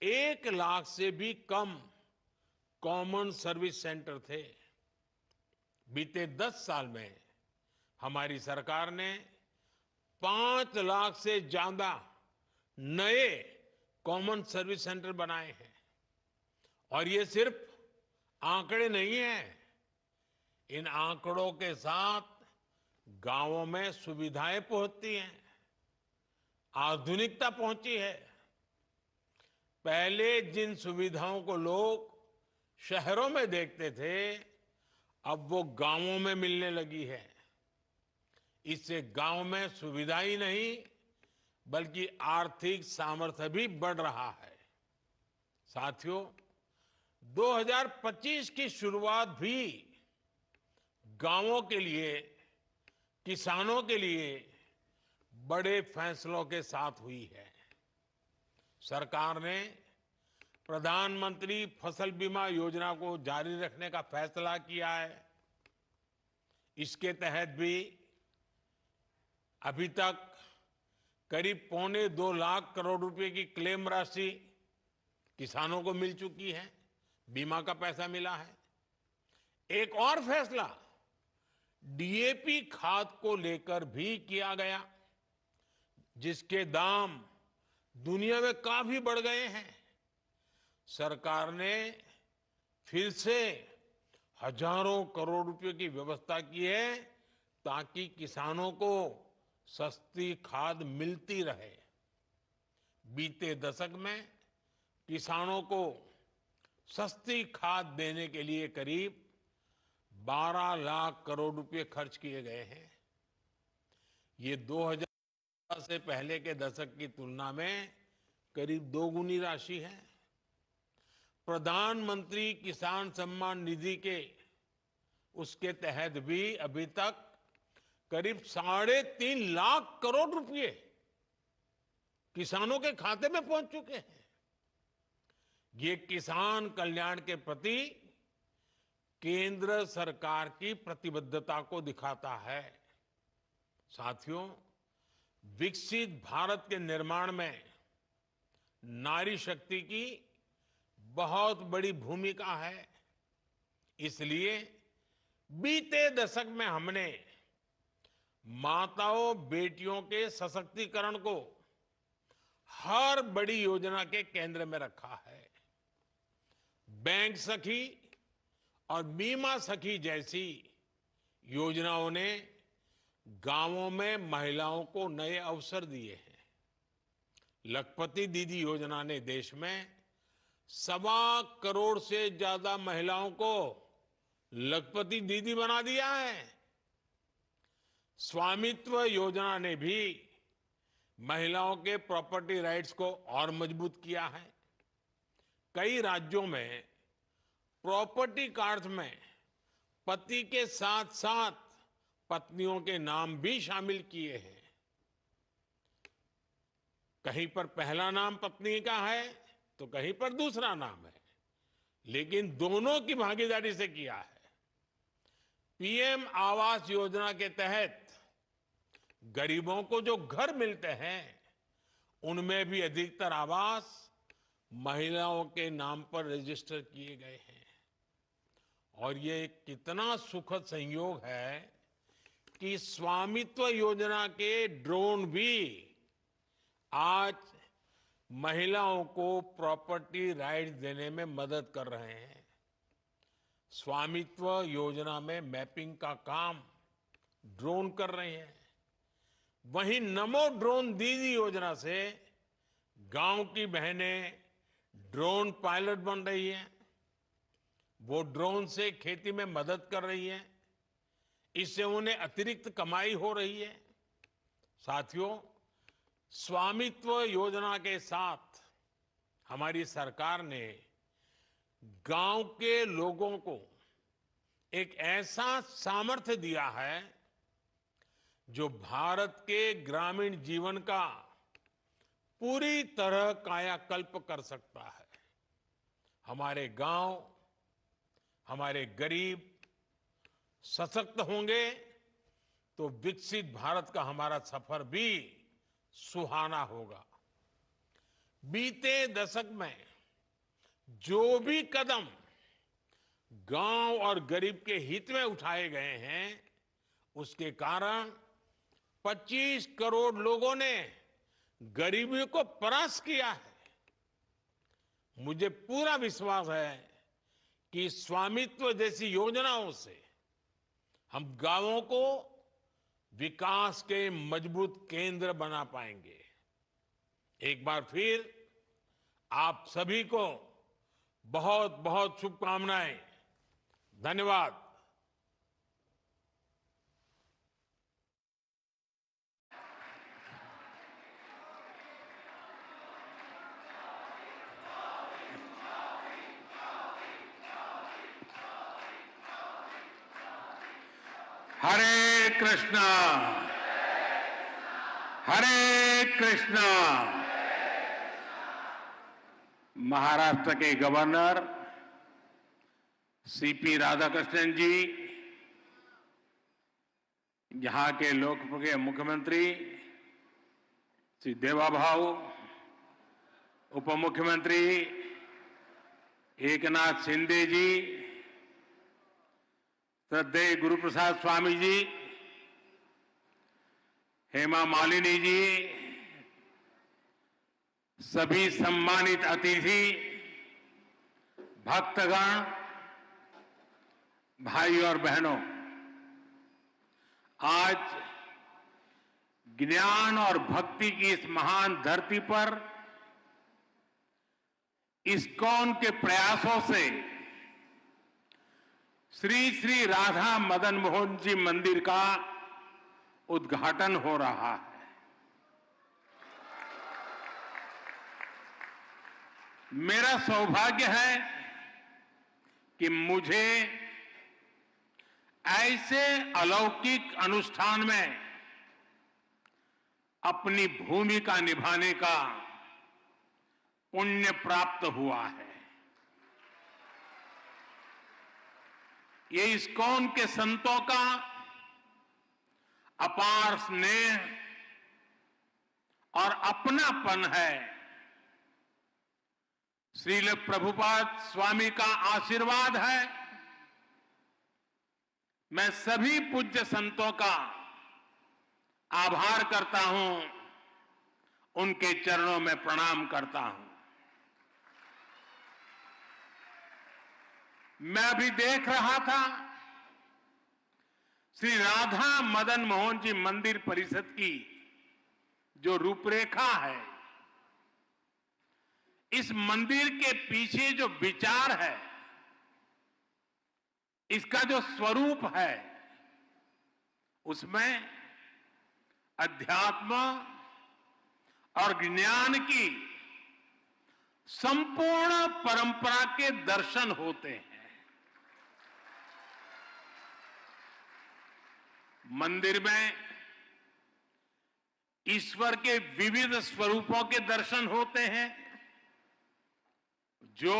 1 लाख से भी कम कॉमन सर्विस सेंटर थे। बीते 10 साल में हमारी सरकार ने 5 लाख से ज्यादा नए कॉमन सर्विस सेंटर बनाए हैं। और ये सिर्फ आंकड़े नहीं हैं, इन आंकड़ों के साथ गांवों में सुविधाएं पहुंचती हैं, आधुनिकता पहुंची है। पहले जिन सुविधाओं को लोग शहरों में देखते थे, अब वो गांवों में मिलने लगी है। इससे गांव में सुविधा ही नहीं बल्कि आर्थिक सामर्थ्य भी बढ़ रहा है। साथियों, 2025 की शुरुआत भी गांवों के लिए, किसानों के लिए बड़े फैसलों के साथ हुई है। सरकार ने प्रधानमंत्री फसल बीमा योजना को जारी रखने का फैसला किया है। इसके तहत भी अभी तक करीब 2.25 लाख करोड़ रुपए की क्लेम राशि किसानों को मिल चुकी है, बीमा का पैसा मिला है। एक और फैसला डीएपी खाद को लेकर भी किया गया, जिसके दाम दुनिया में काफी बढ़ गए हैं। सरकार ने फिर से हजारों करोड़ रुपए की व्यवस्था की है ताकि किसानों को सस्ती खाद मिलती रहे। बीते दशक में किसानों को सस्ती खाद देने के लिए करीब 12 लाख करोड़ रुपए खर्च किए गए हैं। ये 2000 से पहले के दशक की तुलना में करीब 2 गुनी राशि है। प्रधानमंत्री किसान सम्मान निधि के उसके तहत भी अभी तक करीब 3.5 लाख करोड़ रुपए किसानों के खाते में पहुंच चुके हैं। ये किसान कल्याण के प्रति केंद्र सरकार की प्रतिबद्धता को दिखाता है। साथियों, विकसित भारत के निर्माण में नारी शक्ति की बहुत बड़ी भूमिका है। इसलिए बीते दशक में हमने माताओं बेटियों के सशक्तिकरण को हर बड़ी योजना के केंद्र में रखा है। बैंक सखी और बीमा सखी जैसी योजनाओं ने गांवों में महिलाओं को नए अवसर दिए हैं। लखपति दीदी योजना ने देश में 1.25 करोड़ से ज्यादा महिलाओं को लखपति दीदी बना दिया है। स्वामित्व योजना ने भी महिलाओं के प्रॉपर्टी राइट्स को और मजबूत किया है। कई राज्यों में प्रॉपर्टी कार्ड्स में पति के साथ साथ पत्नियों के नाम भी शामिल किए हैं। कहीं पर पहला नाम पत्नी का है तो कहीं पर दूसरा नाम है, लेकिन दोनों की भागीदारी से किया है। पीएम आवास योजना के तहत गरीबों को जो घर मिलते हैं, उनमें भी अधिकतर आवास महिलाओं के नाम पर रजिस्टर किए गए हैं। और ये कितना सुखद संयोग है कि स्वामित्व योजना के ड्रोन भी आज महिलाओं को प्रॉपर्टी राइट्स देने में मदद कर रहे हैं। स्वामित्व योजना में मैपिंग का काम ड्रोन कर रहे हैं। वहीं नमो ड्रोन दीदी योजना से गांव की बहनें ड्रोन पायलट बन रही हैं। वो ड्रोन से खेती में मदद कर रही हैं। इससे उन्हें अतिरिक्त कमाई हो रही है। साथियों, स्वामित्व योजना के साथ हमारी सरकार ने गांव के लोगों को एक ऐसा सामर्थ्य दिया है जो भारत के ग्रामीण जीवन का पूरी तरह कायाकल्प कर सकता है। हमारे गांव, हमारे गरीब सशक्त होंगे तो विकसित भारत का हमारा सफर भी सुहाना होगा। बीते दशक में जो भी कदम गांव और गरीब के हित में उठाए गए हैं, उसके कारण 25 करोड़ लोगों ने गरीबी को परास्त किया है। मुझे पूरा विश्वास है कि स्वामित्व जैसी योजनाओं से हम गांवों को विकास के मजबूत केंद्र बना पाएंगे। एक बार फिर आप सभी को बहुत बहुत शुभकामनाएं। धन्यवाद। हरे कृष्णा, हरे कृष्णा। महाराष्ट्र के गवर्नर सीपी राधाकृष्णन जी, यहां के लोकप्रिय मुख्यमंत्री श्री देवाभाऊ, उप मुख्यमंत्री एकनाथ शिंदे जी, श्रद्धेय गुरुप्रसाद स्वामी जी, हेमा मालिनी जी, सभी सम्मानित अतिथि, भक्तगण, भाई और बहनों, आज ज्ञान और भक्ति की इस महान धरती पर इस्कॉन के प्रयासों से श्री श्री राधा मदन मोहन जी मंदिर का उद्घाटन हो रहा है। मेरा सौभाग्य है कि मुझे ऐसे अलौकिक अनुष्ठान में अपनी भूमिका निभाने का पुण्य प्राप्त हुआ है। ये इस्कॉन के संतों का अपार स्नेह और अपनापन है। श्रील प्रभुपाद स्वामी का आशीर्वाद है। मैं सभी पूज्य संतों का आभार करता हूं, उनके चरणों में प्रणाम करता हूं। मैं अभी देख रहा था श्री राधा मदन मोहन जी मंदिर परिषद की जो रूपरेखा है, इस मंदिर के पीछे जो विचार है, इसका जो स्वरूप है, उसमें अध्यात्म और ज्ञान की संपूर्ण परंपरा के दर्शन होते हैं। मंदिर में ईश्वर के विविध स्वरूपों के दर्शन होते हैं, जो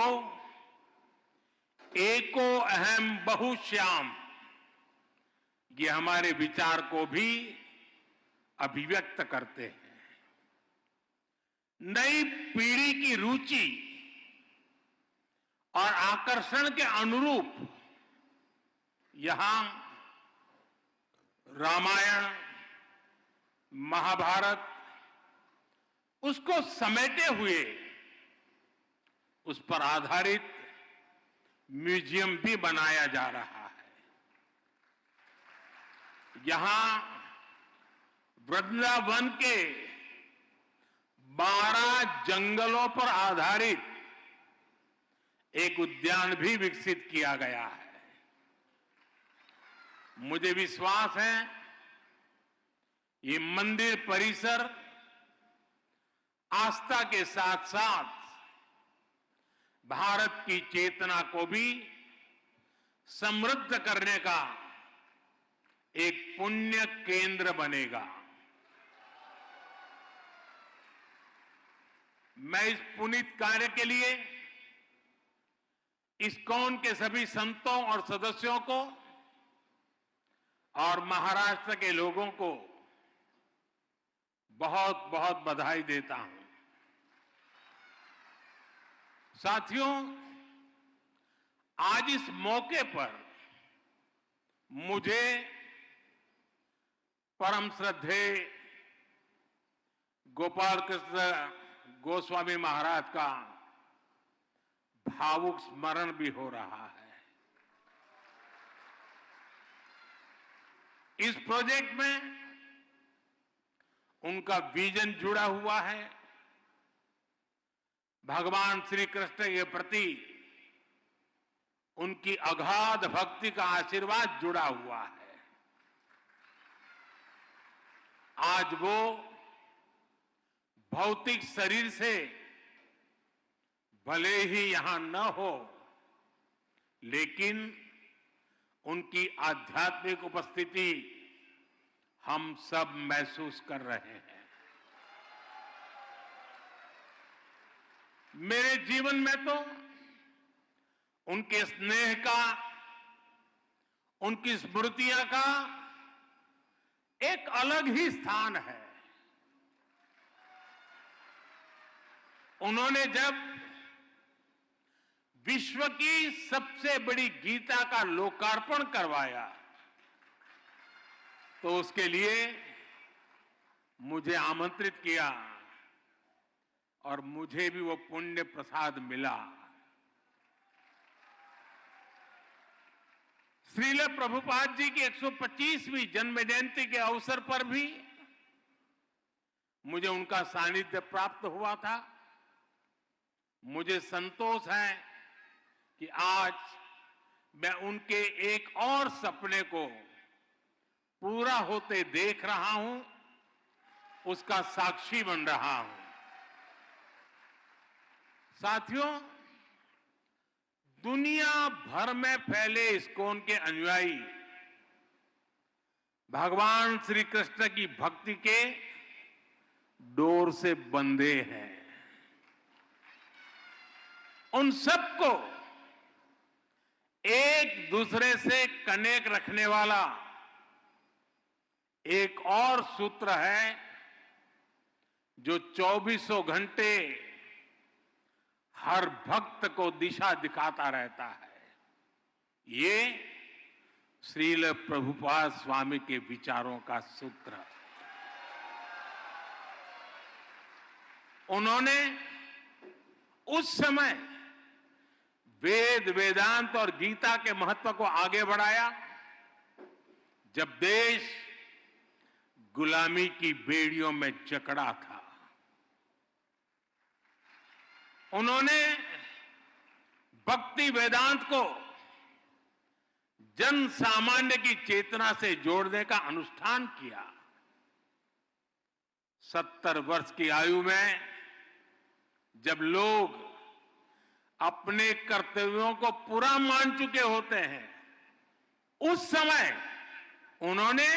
एको अहम बहुश्याम, ये हमारे विचार को भी अभिव्यक्त करते हैं। नई पीढ़ी की रुचि और आकर्षण के अनुरूप यहां रामायण, महाभारत, उसको समेटे हुए उस पर आधारित म्यूजियम भी बनाया जा रहा है। यहां वृंदावन के 12 जंगलों पर आधारित एक उद्यान भी विकसित किया गया है। मुझे विश्वास है ये मंदिर परिसर आस्था के साथ साथ भारत की चेतना को भी समृद्ध करने का एक पुण्य केंद्र बनेगा। मैं इस पुनीत कार्य के लिए इस्कॉन के सभी संतों और सदस्यों को और महाराष्ट्र के लोगों को बहुत बहुत बधाई देता हूं। साथियों, आज इस मौके पर मुझे परम श्रद्धेय गोपाल कृष्ण गोस्वामी महाराज का भावुक स्मरण भी हो रहा है। इस प्रोजेक्ट में उनका विजन जुड़ा हुआ है, भगवान श्री कृष्ण के प्रति उनकी अगाध भक्ति का आशीर्वाद जुड़ा हुआ है। आज वो भौतिक शरीर से भले ही यहां न हो, लेकिन उनकी आध्यात्मिक उपस्थिति हम सब महसूस कर रहे हैं। मेरे जीवन में तो उनके स्नेह का, उनकी स्मृतियां का एक अलग ही स्थान है। उन्होंने जब विश्व की सबसे बड़ी गीता का लोकार्पण करवाया तो उसके लिए मुझे आमंत्रित किया और मुझे भी वो पुण्य प्रसाद मिला। श्रील प्रभुपाद जी की 125वीं जन्म जयंती के अवसर पर भी मुझे उनका सानिध्य प्राप्त हुआ था। मुझे संतोष है कि आज मैं उनके एक और सपने को पूरा होते देख रहा हूं, उसका साक्षी बन रहा हूं। साथियों, दुनिया भर में फैले इस्कॉन के अनुयायी भगवान श्री कृष्ण की भक्ति के डोर से बंधे हैं। उन सबको एक दूसरे से कनेक्ट रखने वाला एक और सूत्र है जो 24 घंटे हर भक्त को दिशा दिखाता रहता है। ये श्रील प्रभुपाद स्वामी के विचारों का सूत्र। उन्होंने उस समय वेद, वेदांत और गीता के महत्व को आगे बढ़ाया जब देश गुलामी की बेड़ियों में जकड़ा था। उन्होंने भक्ति वेदांत को जन सामान्य की चेतना से जोड़ने का अनुष्ठान किया। 70 वर्ष की आयु में जब लोग अपने कर्तव्यों को पूरा मान चुके होते हैं, उस समय उन्होंने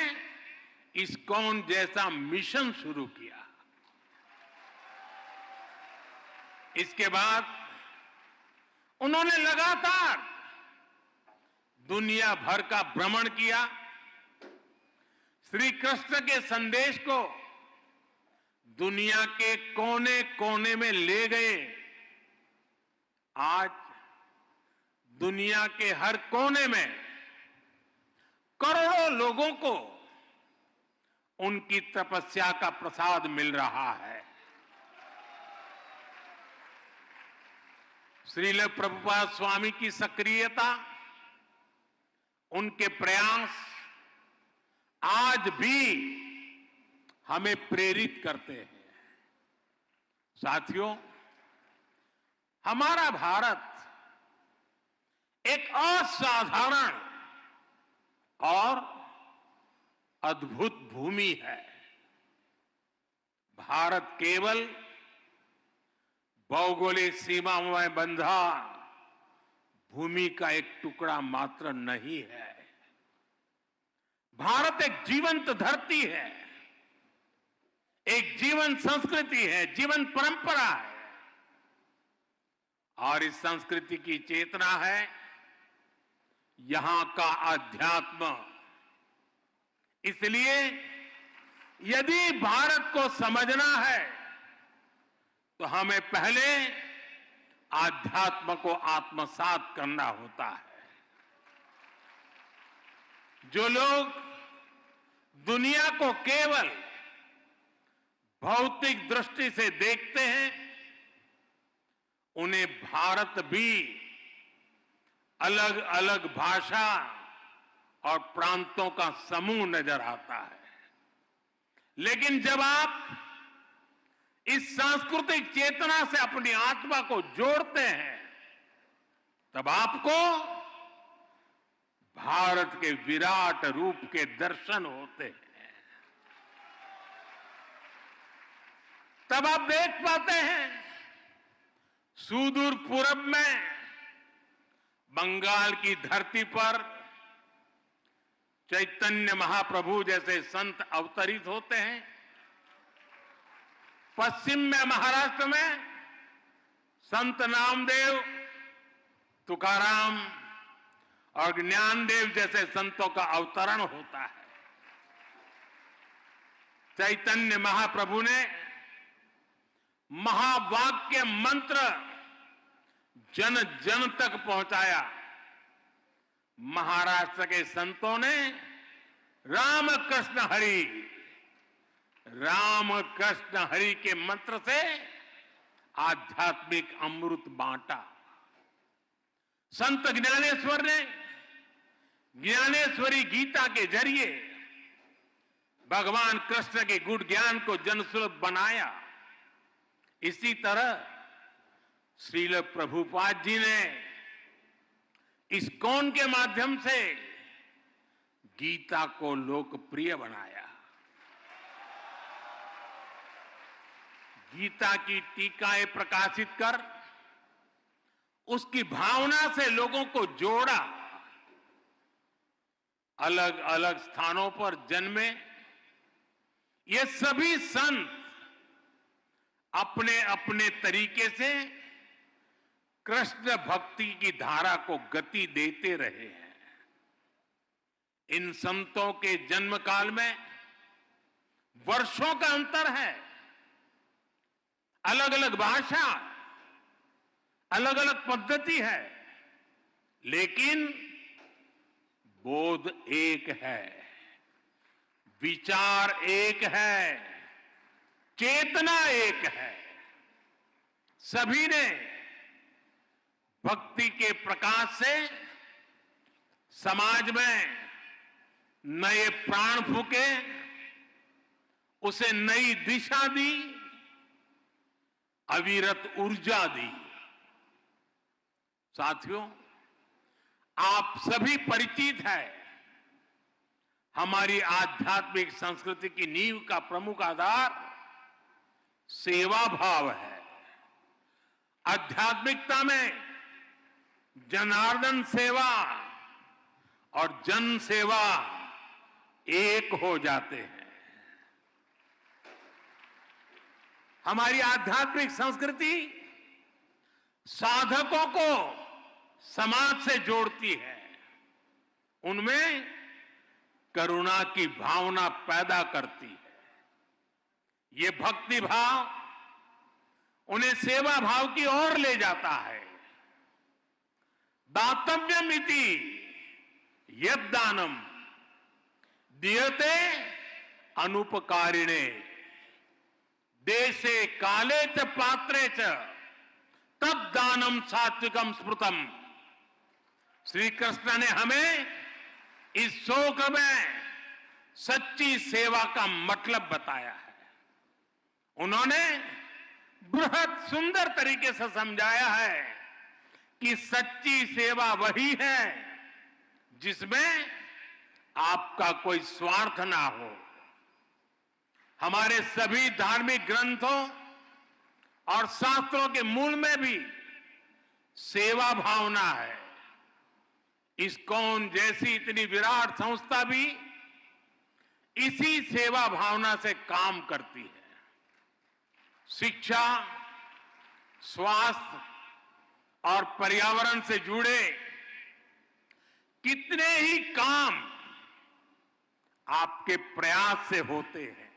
इस्कॉन जैसा मिशन शुरू किया। इसके बाद उन्होंने लगातार दुनिया भर का भ्रमण किया, श्री कृष्ण के संदेश को दुनिया के कोने कोने में ले गए। आज दुनिया के हर कोने में करोड़ों लोगों को उनकी तपस्या का प्रसाद मिल रहा है। श्रील प्रभुपाद स्वामी की सक्रियता, उनके प्रयास आज भी हमें प्रेरित करते हैं। साथियों, हमारा भारत एक असाधारण और अद्भुत भूमि है। भारत केवल भौगोलिक सीमाओं में बंधा भूमि का एक टुकड़ा मात्र नहीं है। भारत एक जीवंत धरती है, एक जीवन संस्कृति है, जीवन परंपरा है, और इस संस्कृति की चेतना है यहां का अध्यात्म। इसलिए यदि भारत को समझना है तो हमें पहले आध्यात्म को आत्मसात करना होता है। जो लोग दुनिया को केवल भौतिक दृष्टि से देखते हैं, उन्हें भारत भी अलग अलग भाषा और प्रांतों का समूह नजर आता है। लेकिन जब आप इस सांस्कृतिक चेतना से अपनी आत्मा को जोड़ते हैं, तब आपको भारत के विराट रूप के दर्शन होते हैं। तब आप देख पाते हैं सुदूर पूरब में बंगाल की धरती पर चैतन्य महाप्रभु जैसे संत अवतरित होते हैं। पश्चिम में महाराष्ट्र में संत नामदेव, तुकाराम और ज्ञानदेव जैसे संतों का अवतरण होता है। चैतन्य महाप्रभु ने महावाक्य मंत्र जन जन तक पहुंचाया। महाराष्ट्र के संतों ने राम कृष्ण हरि, राम कृष्ण हरि के मंत्र से आध्यात्मिक अमृत बांटा। संत ज्ञानेश्वर ने ज्ञानेश्वरी गीता के जरिए भगवान कृष्ण के गुण ज्ञान को जनसुलभ बनाया। इसी तरह श्रील प्रभुपाद जी ने इस्कॉन के माध्यम से गीता को लोकप्रिय बनाया। गीता की टीकाएं प्रकाशित कर उसकी भावना से लोगों को जोड़ा। अलग अलग स्थानों पर जन्मे ये सभी संत अपने अपने तरीके से कृष्ण भक्ति की धारा को गति देते रहे हैं। इन संतों के जन्म काल में वर्षों का अंतर है, अलग अलग भाषा, अलग अलग पद्धति है, लेकिन बोध एक है, विचार एक है, चेतना एक है। सभी ने भक्ति के प्रकाश से समाज में नए प्राण फूके, उसे नई दिशा दी, अविरत ऊर्जा दी। साथियों, आप सभी परिचित हैं, हमारी आध्यात्मिक संस्कृति की नींव का प्रमुख आधार सेवा भाव है। आध्यात्मिकता में जनार्दन सेवा और जन सेवा एक हो जाते हैं। हमारी आध्यात्मिक संस्कृति साधकों को समाज से जोड़ती है, उनमें करुणा की भावना पैदा करती है। ये भक्ति भाव उन्हें सेवा भाव की ओर ले जाता है। दातव्यमिति यद्दानम दीयते अनुपकारिणे देशे काले च पात्रे च तद दानम सात्विकम स्मृतम। श्री कृष्ण ने हमें इस शोक में सच्ची सेवा का मतलब बताया है। उन्होंने बृहद सुंदर तरीके से समझाया है कि सच्ची सेवा वही है जिसमें आपका कोई स्वार्थ ना हो। हमारे सभी धार्मिक ग्रंथों और शास्त्रों के मूल में भी सेवा भावना है। इस्कॉन जैसी इतनी विराट संस्था भी इसी सेवा भावना से काम करती है। शिक्षा, स्वास्थ्य और पर्यावरण से जुड़े कितने ही काम आपके प्रयास से होते हैं।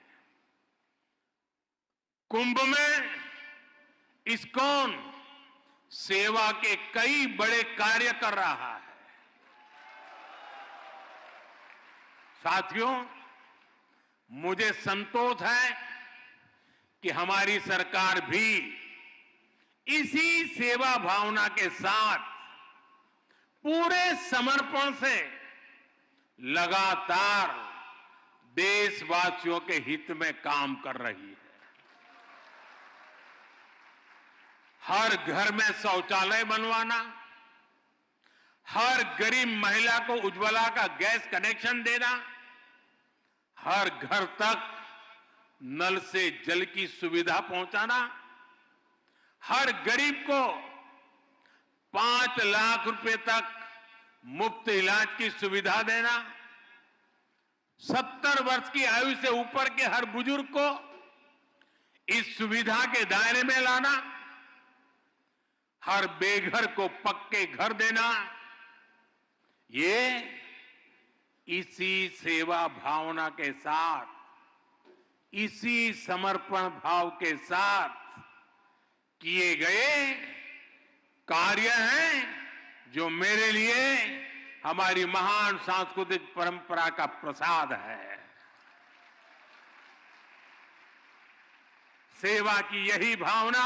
कुंभ में इस्कॉन सेवा के कई बड़े कार्य कर रहा है। साथियों, मुझे संतोष है कि हमारी सरकार भी इसी सेवा भावना के साथ पूरे समर्पण से लगातार देशवासियों के हित में काम कर रही है। हर घर में शौचालय बनवाना, हर गरीब महिला को उज्ज्वला का गैस कनेक्शन देना, हर घर तक नल से जल की सुविधा पहुंचाना, हर गरीब को 5 लाख रुपए तक मुफ्त इलाज की सुविधा देना, 70 वर्ष की आयु से ऊपर के हर बुजुर्ग को इस सुविधा के दायरे में लाना, हर बेघर को पक्के घर देना, ये इसी सेवा भावना के साथ, इसी समर्पण भाव के साथ किए गए कार्य हैं जो मेरे लिए हमारी महान सांस्कृतिक परंपरा का प्रसाद है। सेवा की यही भावना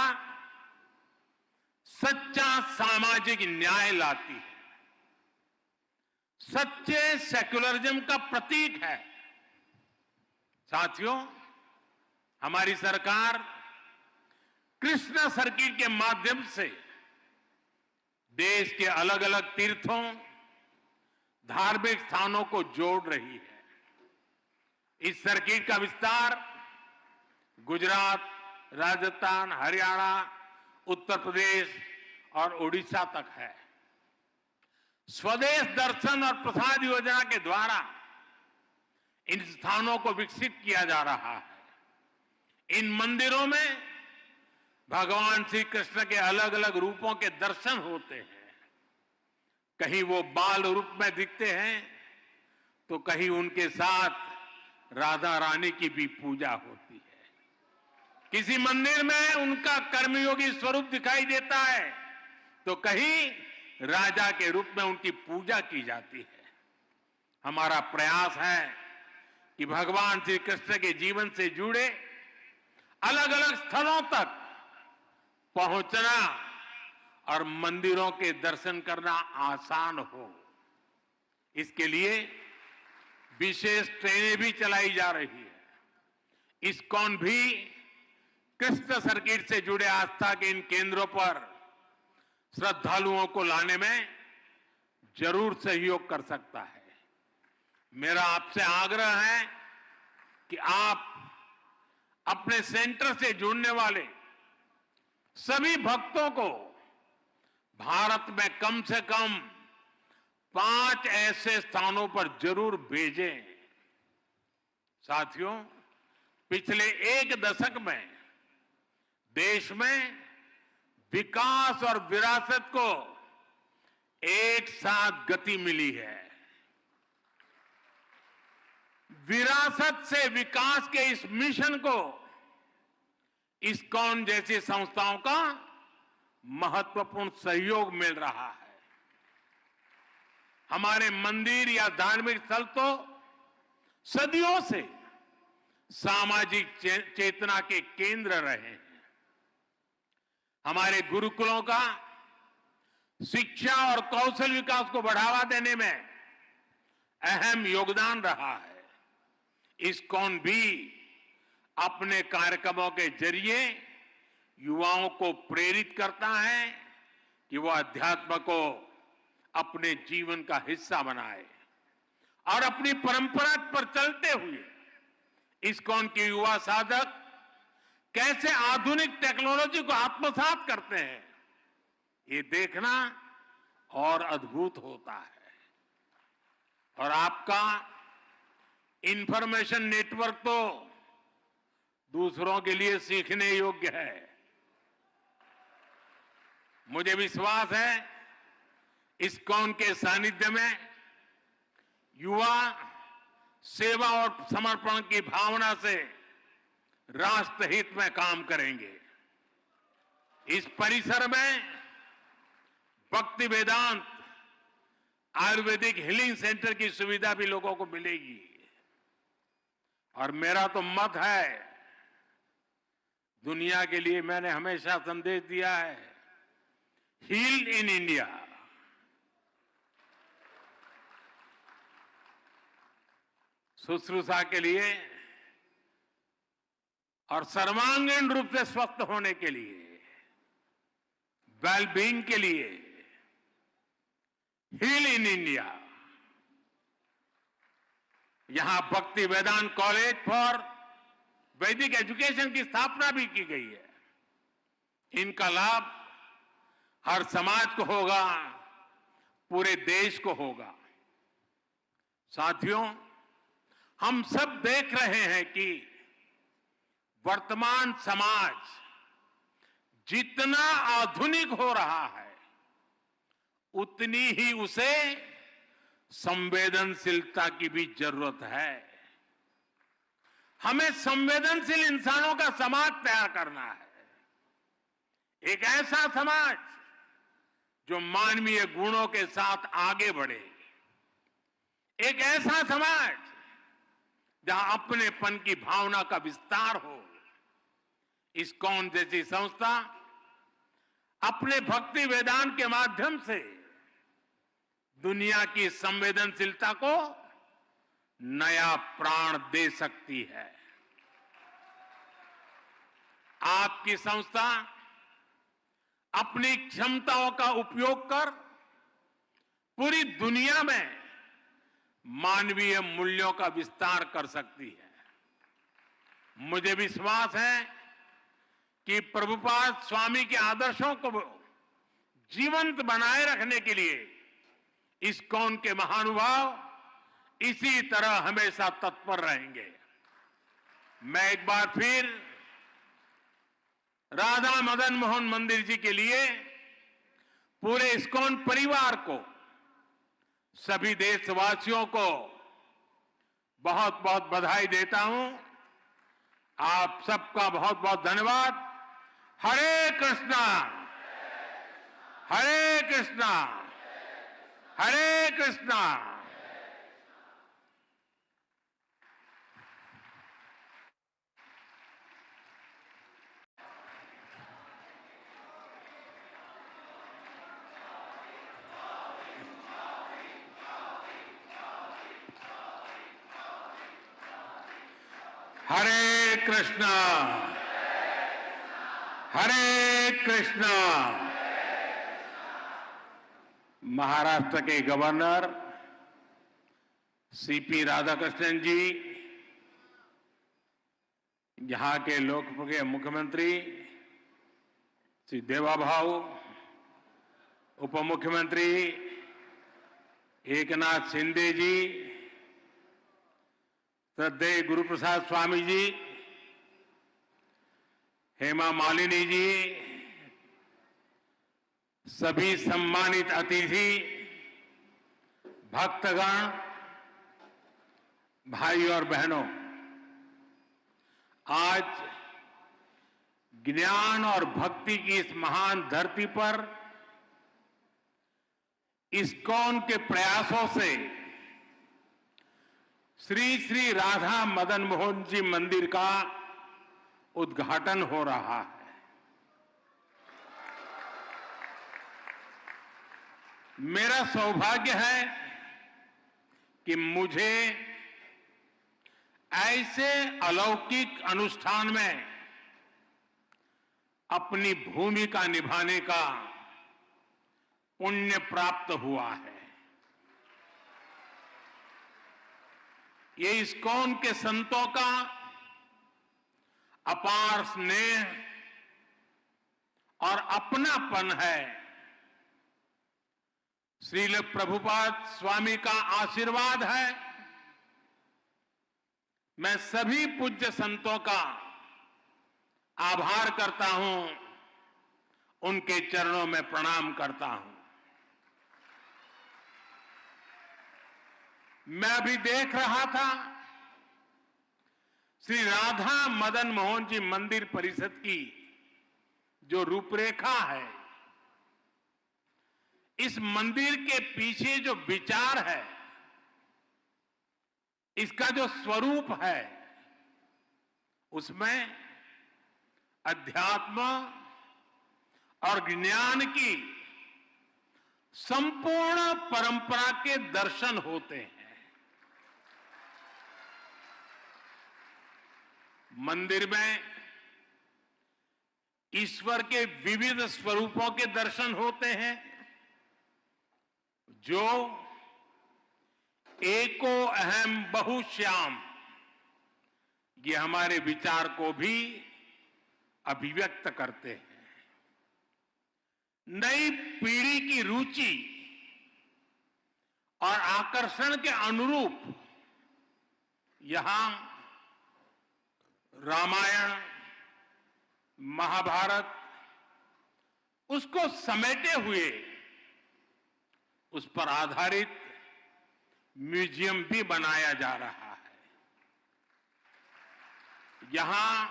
सच्चा सामाजिक न्याय लाती है, सच्चे सेक्युलरिज्म का प्रतीक है। साथियों, हमारी सरकार कृष्ण सर्किट के माध्यम से देश के अलग अलग तीर्थों, धार्मिक स्थानों को जोड़ रही है। इस सर्किट का विस्तार गुजरात, राजस्थान, हरियाणा, उत्तर प्रदेश और उड़ीसा तक है। स्वदेश दर्शन और प्रसाद योजना के द्वारा इन स्थानों को विकसित किया जा रहा है। इन मंदिरों में भगवान श्री कृष्ण के अलग अलग रूपों के दर्शन होते हैं। कहीं वो बाल रूप में दिखते हैं तो कहीं उनके साथ राधा रानी की भी पूजा होती है। किसी मंदिर में उनका कर्मयोगी स्वरूप दिखाई देता है तो कहीं राजा के रूप में उनकी पूजा की जाती है। हमारा प्रयास है कि भगवान श्री कृष्ण के जीवन से जुड़े अलग अलग स्थलों तक पहुंचना और मंदिरों के दर्शन करना आसान हो। इसके लिए विशेष ट्रेनें भी चलाई जा रही है। इस्कॉन भी कृष्ण सर्किट से जुड़े आस्था के इन केंद्रों पर श्रद्धालुओं को लाने में जरूर सहयोग कर सकता है। मेरा आपसे आग्रह है कि आप अपने सेंटर से जुड़ने वाले सभी भक्तों को भारत में कम से कम 5 ऐसे स्थानों पर जरूर भेजें। साथियों, पिछले 1 दशक में देश में विकास और विरासत को एक साथ गति मिली है। विरासत से विकास के इस मिशन को इस्कॉन जैसी संस्थाओं का महत्वपूर्ण सहयोग मिल रहा है। हमारे मंदिर या धार्मिक स्थल तो सदियों से सामाजिक चेतना के केंद्र रहे हैं। हमारे गुरुकुलों का शिक्षा और कौशल विकास को बढ़ावा देने में अहम योगदान रहा है। इस्कॉन भी अपने कार्यक्रमों के जरिए युवाओं को प्रेरित करता है कि वह अध्यात्म को अपने जीवन का हिस्सा बनाए और अपनी परंपरा पर चलते हुए इस्कॉन के युवा साधक कैसे आधुनिक टेक्नोलॉजी को आत्मसात करते हैं, ये देखना और अद्भुत होता है। और आपका इंफॉर्मेशन नेटवर्क तो दूसरों के लिए सीखने योग्य है। मुझे विश्वास है इस्कॉन के सानिध्य में युवा सेवा और समर्पण की भावना से राष्ट्र हित में काम करेंगे। इस परिसर में भक्ति वेदांत आयुर्वेदिक हीलिंग सेंटर की सुविधा भी लोगों को मिलेगी। और मेरा तो मत है, दुनिया के लिए मैंने हमेशा संदेश दिया है, हील इन इंडिया। शुश्रूषा के लिए और सर्वांगीण रूप से स्वस्थ होने के लिए, वेलबींग के लिए हील इन इंडिया। यहां भक्ति वेदांत कॉलेज फॉर वैदिक एजुकेशन की स्थापना भी की गई है। इनका लाभ हर समाज को होगा, पूरे देश को होगा। साथियों, हम सब देख रहे हैं कि वर्तमान समाज जितना आधुनिक हो रहा है, उतनी ही उसे संवेदनशीलता की भी जरूरत है। हमें संवेदनशील इंसानों का समाज तैयार करना है। एक ऐसा समाज जो मानवीय गुणों के साथ आगे बढ़े। एक ऐसा समाज जहां अपनेपन की भावना का विस्तार हो। इस्कॉन जैसी संस्था अपने भक्ति वेदांत के माध्यम से दुनिया की संवेदनशीलता को नया प्राण दे सकती है। आपकी संस्था अपनी क्षमताओं का उपयोग कर पूरी दुनिया में मानवीय मूल्यों का विस्तार कर सकती है। मुझे विश्वास है कि प्रभुपाद स्वामी के आदर्शों को जीवंत बनाए रखने के लिए इस्कॉन के महानुभाव इसी तरह हमेशा तत्पर रहेंगे। मैं एक बार फिर राधा मदन मोहन मंदिर जी के लिए पूरे इस्कॉन परिवार को, सभी देशवासियों को बहुत बहुत बधाई देता हूं। आप सबका बहुत बहुत धन्यवाद। हरे कृष्णा, हरे कृष्णा, हरे कृष्णा। हरे कृष्णा, हरे कृष्णा। महाराष्ट्र के गवर्नर सीपी राधाकृष्णन जी, यहां के लोकप्रिय मुख्यमंत्री श्री देवाभाऊ, उप मुख्यमंत्री एकनाथ शिंदे जी, श्रद्धेय गुरु प्रसाद स्वामी जी, हेमा मालिनी जी, सभी सम्मानित अतिथि, भक्तगण, भाई और बहनों, आज ज्ञान और भक्ति की इस महान धरती पर इस्कॉन के प्रयासों से श्री श्री राधा मदन मोहन जी मंदिर का उद्घाटन हो रहा है। मेरा सौभाग्य है कि मुझे ऐसे अलौकिक अनुष्ठान में अपनी भूमिका निभाने का पुण्य प्राप्त हुआ है। ये इस्कॉन के संतों का अपार स्नेह और अपनापन है। श्रील प्रभुपाद स्वामी का आशीर्वाद है। मैं सभी पूज्य संतों का आभार करता हूं, उनके चरणों में प्रणाम करता हूं। मैं अभी देख रहा था श्री राधा मदन मोहन जी मंदिर परिषद की जो रूपरेखा है, इस मंदिर के पीछे जो विचार है, इसका जो स्वरूप है, उसमें अध्यात्म और ज्ञान की संपूर्ण परंपरा के दर्शन होते हैं। मंदिर में ईश्वर के विविध स्वरूपों के दर्शन होते हैं, जो एको अहम बहुश्याम, ये हमारे विचार को भी अभिव्यक्त करते हैं। नई पीढ़ी की रुचि और आकर्षण के अनुरूप यहां रामायण, महाभारत, उसको समेटे हुए उस पर आधारित म्यूजियम भी बनाया जा रहा है। यहां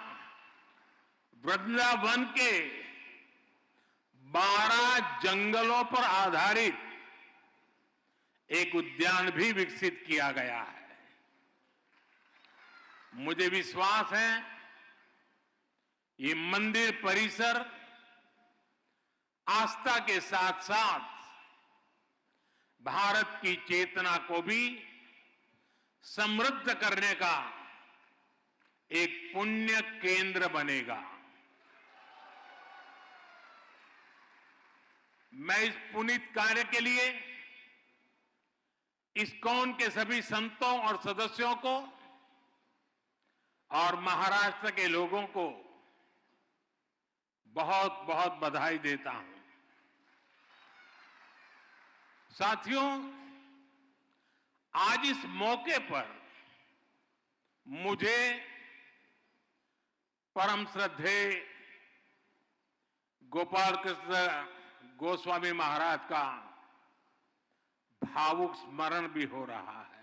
वृंदावन के 12 जंगलों पर आधारित एक उद्यान भी विकसित किया गया है। मुझे विश्वास है ये मंदिर परिसर आस्था के साथ साथ भारत की चेतना को भी समृद्ध करने का एक पुण्य केंद्र बनेगा। मैं इस पुनीत कार्य के लिए इस्कॉन के सभी संतों और सदस्यों को और महाराष्ट्र के लोगों को बहुत बहुत बधाई देता हूं। साथियों, आज इस मौके पर मुझे परम श्रद्धेय गोपाल कृष्ण गोस्वामी महाराज का भावुक स्मरण भी हो रहा है।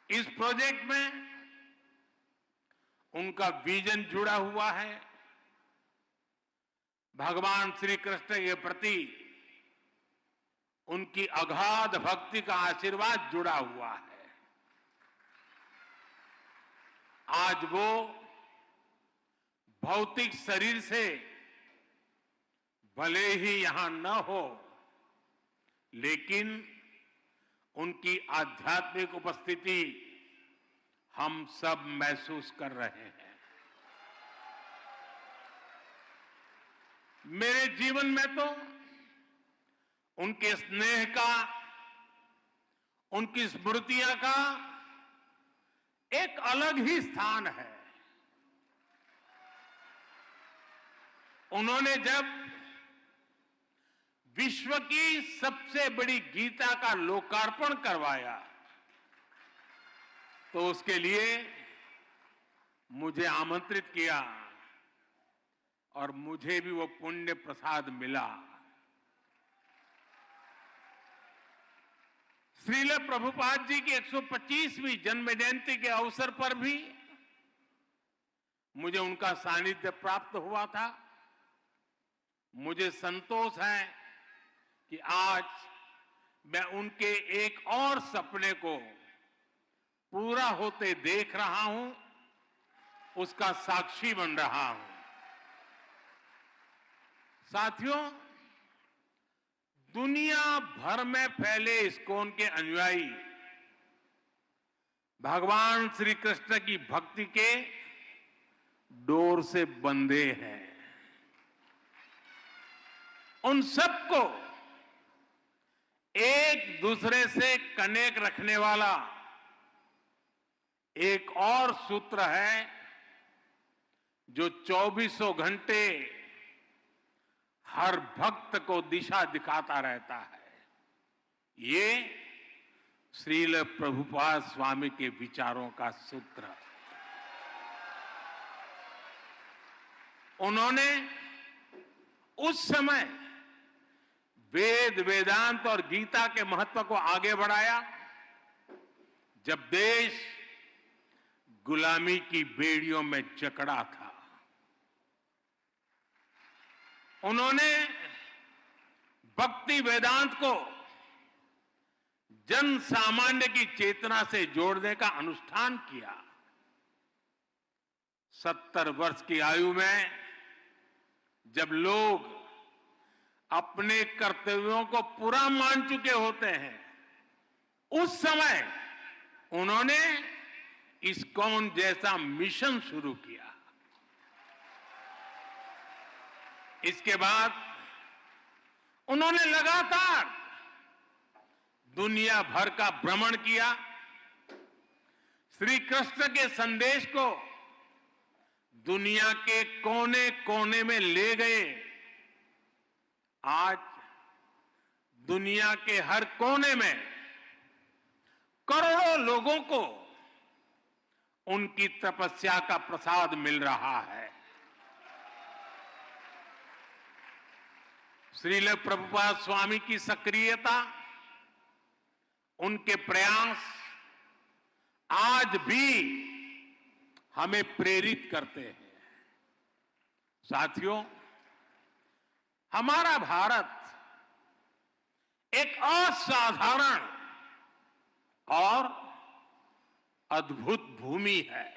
इस प्रोजेक्ट में उनका विजन जुड़ा हुआ है, भगवान श्री कृष्ण के प्रति उनकी अगाध भक्ति का आशीर्वाद जुड़ा हुआ है। आज वो भौतिक शरीर से भले ही यहां न हो, लेकिन उनकी आध्यात्मिक उपस्थिति हम सब महसूस कर रहे हैं। मेरे जीवन में तो उनके स्नेह का, उनकी स्मृतियां का एक अलग ही स्थान है। उन्होंने जब विश्व की सबसे बड़ी गीता का लोकार्पण करवाया तो उसके लिए मुझे आमंत्रित किया और मुझे भी वो पुण्य प्रसाद मिला। श्रील प्रभुपाद जी की 125वीं जन्म जयंती के अवसर पर भी मुझे उनका सानिध्य प्राप्त हुआ था। मुझे संतोष है कि आज मैं उनके एक और सपने को पूरा होते देख रहा हूं, उसका साक्षी बन रहा हूं। साथियों, दुनिया भर में फैले इस्कॉन के अनुयायी भगवान श्री कृष्ण की भक्ति के डोर से बंधे हैं। उन सबको एक दूसरे से कनेक्ट रखने वाला एक और सूत्र है जो 24 घंटे हर भक्त को दिशा दिखाता रहता है। ये श्रील प्रभुपाद स्वामी के विचारों का सूत्र। उन्होंने उस समय वेद, वेदांत और गीता के महत्व को आगे बढ़ाया जब देश गुलामी की बेड़ियों में जकड़ा था। उन्होंने भक्ति वेदांत को जन सामान्य की चेतना से जोड़ने का अनुष्ठान किया। 70 वर्ष की आयु में जब लोग अपने कर्तव्यों को पूरा मान चुके होते हैं, उस समय उन्होंने इस्कॉन जैसा मिशन शुरू किया। इसके बाद उन्होंने लगातार दुनिया भर का भ्रमण किया, श्री कृष्ण के संदेश को दुनिया के कोने कोने में ले गए। आज दुनिया के हर कोने में करोड़ों लोगों को उनकी तपस्या का प्रसाद मिल रहा है। श्रील प्रभुपाद स्वामी की सक्रियता, उनके प्रयास आज भी हमें प्रेरित करते हैं। साथियों, हमारा भारत एक असाधारण और अद्भुत भूमि है।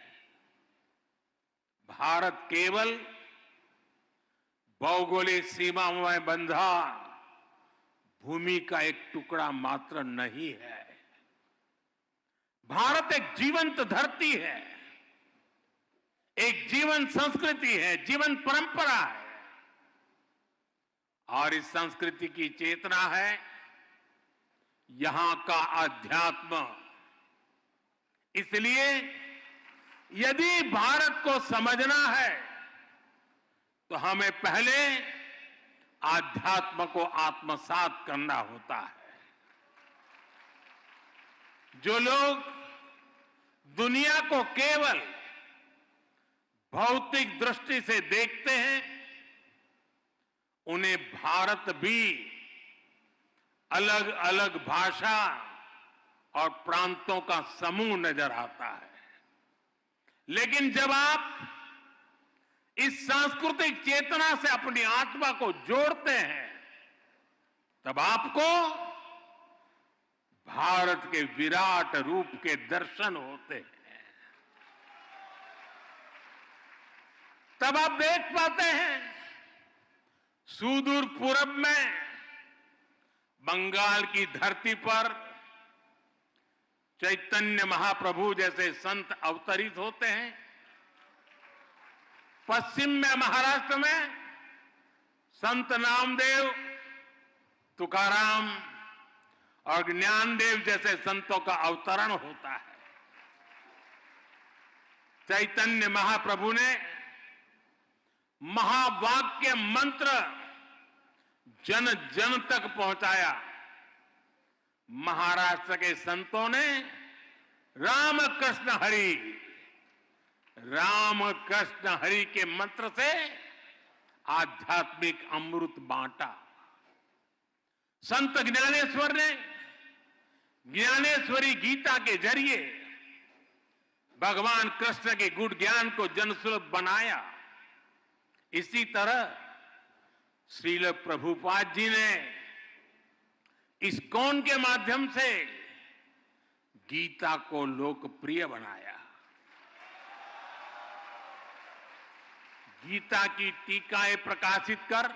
भारत केवल भौगोलिक सीमाओं में बंधा भूमि का एक टुकड़ा मात्र नहीं है। भारत एक जीवंत धरती है, एक जीवन संस्कृति है, जीवन परंपरा है और इस संस्कृति की चेतना है यहां का अध्यात्म। इसलिए यदि भारत को समझना है तो हमें पहले आध्यात्म को आत्मसात करना होता है। जो लोग दुनिया को केवल भौतिक दृष्टि से देखते हैं, उन्हें भारत भी अलग अलग भाषा और प्रांतों का समूह नजर आता है। लेकिन जब आप इस सांस्कृतिक चेतना से अपनी आत्मा को जोड़ते हैं, तब आपको भारत के विराट रूप के दर्शन होते हैं। तब आप देख पाते हैं सुदूर पूरब में बंगाल की धरती पर चैतन्य महाप्रभु जैसे संत अवतरित होते हैं। पश्चिम में महाराष्ट्र में संत नामदेव, तुकाराम और ज्ञानदेव जैसे संतों का अवतरण होता है। चैतन्य महाप्रभु ने महावाक्य मंत्र जन जन तक पहुंचाया। महाराष्ट्र के संतों ने राम कृष्ण हरि के मंत्र से आध्यात्मिक अमृत बांटा। संत ज्ञानेश्वर ने ज्ञानेश्वरी गीता के जरिए भगवान कृष्ण के गुण ज्ञान को जनसुलभ बनाया। इसी तरह श्रील प्रभुपाद जी ने इस्कॉन के माध्यम से गीता को लोकप्रिय बनाया, गीता की टीकाएं प्रकाशित कर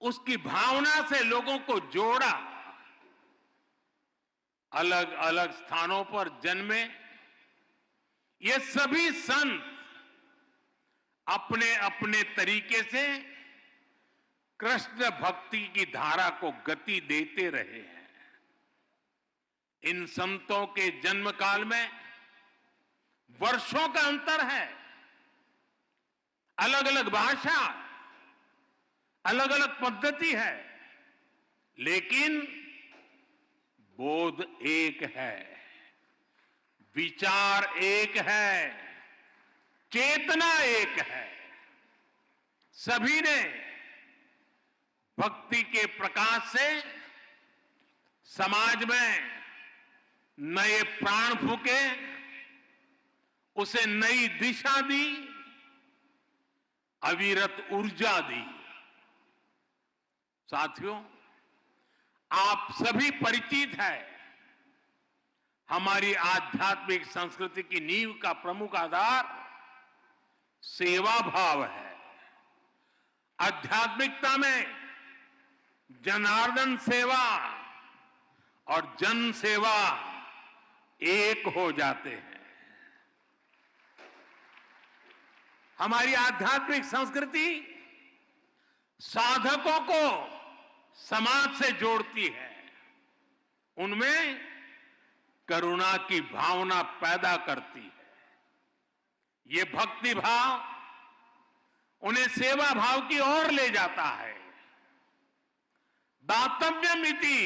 उसकी भावना से लोगों को जोड़ा, अलग अलग स्थानों पर जन्मे ये सभी संत अपने अपने तरीके से कृष्ण भक्ति की धारा को गति देते रहे हैं। इन संतों के जन्म काल में वर्षों का अंतर है, अलग अलग भाषा, अलग अलग पद्धति है, लेकिन बोध एक है, विचार एक है, चेतना एक है। सभी ने भक्ति के प्रकाश से समाज में नए प्राण फूके, उसे नई दिशा दी, अविरत ऊर्जा दी। साथियों, आप सभी परिचित हैं, हमारी आध्यात्मिक संस्कृति की नींव का प्रमुख आधार सेवा भाव है। आध्यात्मिकता में जनार्दन सेवा और जन सेवा एक हो जाते हैं। हमारी आध्यात्मिक संस्कृति साधकों को समाज से जोड़ती है, उनमें करुणा की भावना पैदा करती है। ये भक्ति भाव उन्हें सेवा भाव की ओर ले जाता है। दातव्यमिति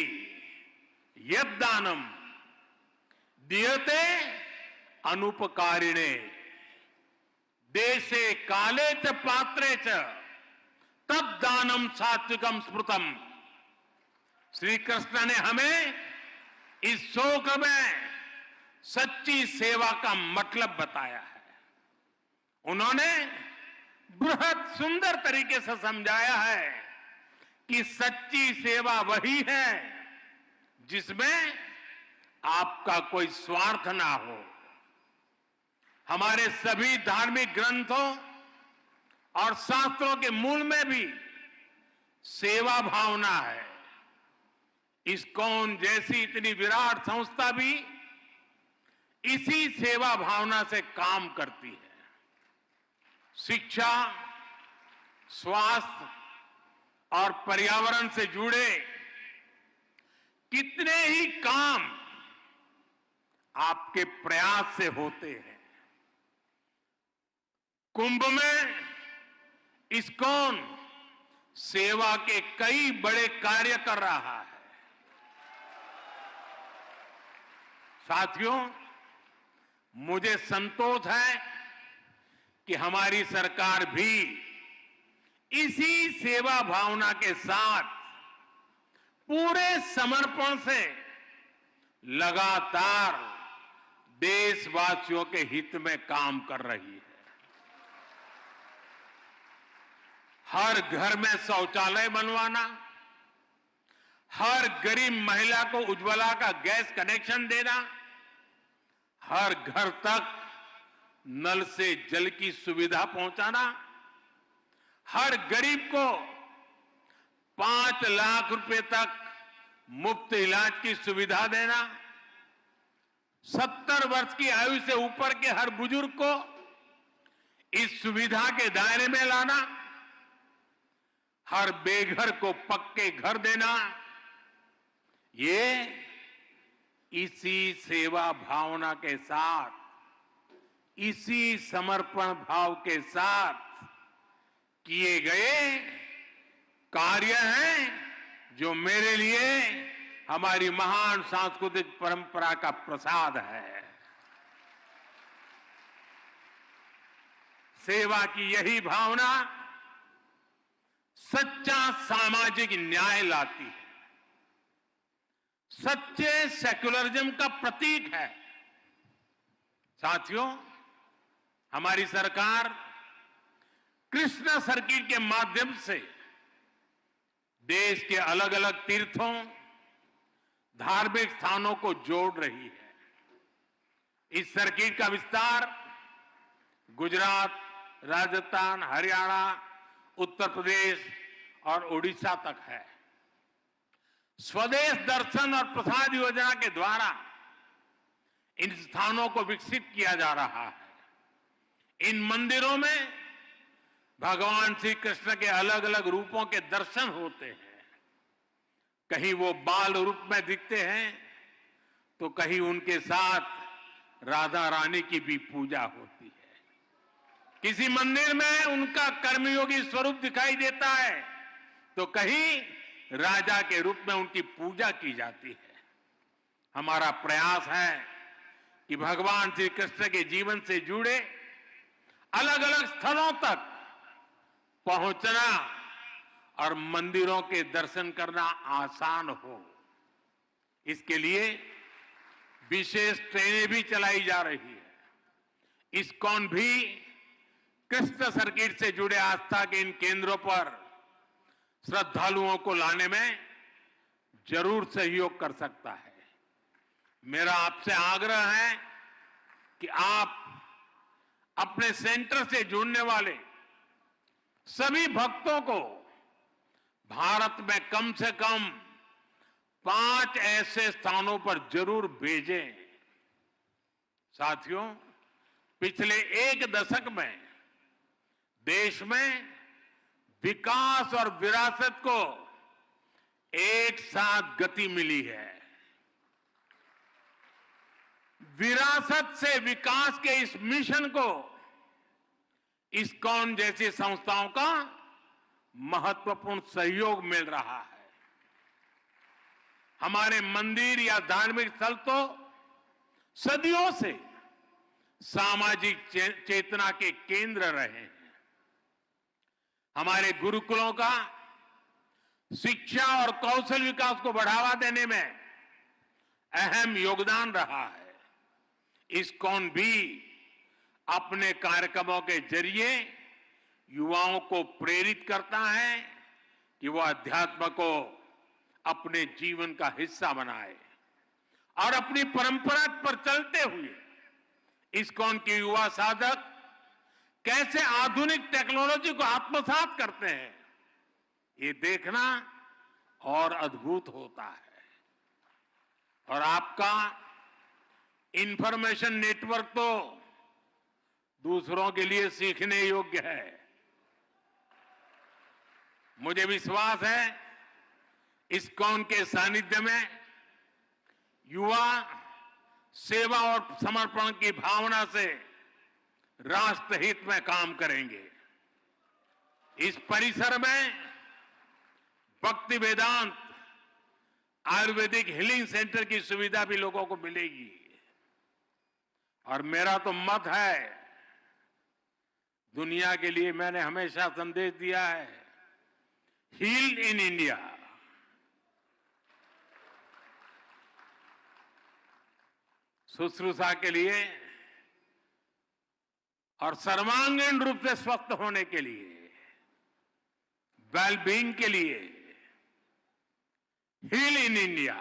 यद्दानम दीयते अनुपकारिणे देशे काले च पात्रे च तद्दानम सात्विकम स्मृतम। श्री कृष्ण ने हमें इस शोक में सच्ची सेवा का मतलब बताया है। उन्होंने बृहद सुंदर तरीके से समझाया है कि सच्ची सेवा वही है जिसमें आपका कोई स्वार्थ ना हो। हमारे सभी धार्मिक ग्रंथों और शास्त्रों के मूल में भी सेवा भावना है। इस्कॉन जैसी इतनी विराट संस्था भी इसी सेवा भावना से काम करती है। शिक्षा, स्वास्थ्य और पर्यावरण से जुड़े कितने ही काम आपके प्रयास से होते हैं। कुंभ में इस्कॉन सेवा के कई बड़े कार्य कर रहा है। साथियों, मुझे संतोष है कि हमारी सरकार भी इसी सेवा भावना के साथ पूरे समर्पण से लगातार देशवासियों के हित में काम कर रही है। हर घर में शौचालय बनवाना, हर गरीब महिला को उज्ज्वला का गैस कनेक्शन देना, हर घर तक नल से जल की सुविधा पहुंचाना, हर गरीब को 5 लाख रुपए तक मुफ्त इलाज की सुविधा देना, 70 वर्ष की आयु से ऊपर के हर बुजुर्ग को इस सुविधा के दायरे में लाना, हर बेघर को पक्के घर देना, ये इसी सेवा भावना के साथ, इसी समर्पण भाव के साथ किए गए कार्य हैं जो मेरे लिए हमारी महान सांस्कृतिक परंपरा का प्रसाद है। सेवा की यही भावना सच्चा सामाजिक न्याय लाती है, सच्चे सेक्युलरिज्म का प्रतीक है। साथियों, हमारी सरकार कृष्णा सर्किट के माध्यम से देश के अलग अलग तीर्थों, धार्मिक स्थानों को जोड़ रही है। इस सर्किट का विस्तार गुजरात, राजस्थान, हरियाणा, उत्तर प्रदेश और उड़ीसा तक है। स्वदेश दर्शन और प्रसाद योजना के द्वारा इन स्थानों को विकसित किया जा रहा है। इन मंदिरों में भगवान श्री कृष्ण के अलग अलग रूपों के दर्शन होते हैं। कहीं वो बाल रूप में दिखते हैं तो कहीं उनके साथ राधा रानी की भी पूजा होती है। किसी मंदिर में उनका कर्मयोगी स्वरूप दिखाई देता है तो कहीं राजा के रूप में उनकी पूजा की जाती है। हमारा प्रयास है कि भगवान श्री कृष्ण के जीवन से जुड़े अलग अलग स्थलों तक पहुंचना और मंदिरों के दर्शन करना आसान हो। इसके लिए विशेष ट्रेनें भी चलाई जा रही है। इस्कॉन भी कृष्ण सर्किट से जुड़े आस्था के इन केंद्रों पर श्रद्धालुओं को लाने में जरूर सहयोग कर सकता है। मेरा आपसे आग्रह है कि आप अपने सेंटर से जुड़ने वाले सभी भक्तों को भारत में कम से कम 5 ऐसे स्थानों पर जरूर भेजें। साथियों, पिछले 1 दशक में देश में विकास और विरासत को एक साथ गति मिली है। विरासत से विकास के इस मिशन को इस्कॉन जैसी संस्थाओं का महत्वपूर्ण सहयोग मिल रहा है। हमारे मंदिर या धार्मिक स्थल तो सदियों से सामाजिक चेतना के केंद्र रहे हैं। हमारे गुरुकुलों का शिक्षा और कौशल विकास को बढ़ावा देने में अहम योगदान रहा है। इस्कॉन भी अपने कार्यक्रमों के जरिए युवाओं को प्रेरित करता है कि वह अध्यात्म को अपने जीवन का हिस्सा बनाए और अपनी परंपरा पर चलते हुए इस्कॉन के युवा साधक कैसे आधुनिक टेक्नोलॉजी को आत्मसात करते हैं, ये देखना और अद्भुत होता है। और आपका इंफॉर्मेशन नेटवर्क तो दूसरों के लिए सीखने योग्य है। मुझे विश्वास है इस्कॉन के सानिध्य में युवा सेवा और समर्पण की भावना से राष्ट्रहित में काम करेंगे। इस परिसर में भक्ति वेदांत आयुर्वेदिक हीलिंग सेंटर की सुविधा भी लोगों को मिलेगी। और मेरा तो मत है, दुनिया के लिए मैंने हमेशा संदेश दिया है, हील इन इंडिया। शुश्रूषा के लिए और सर्वांगीण रूप से स्वस्थ होने के लिए, वेलबींग के लिए हील इन इंडिया।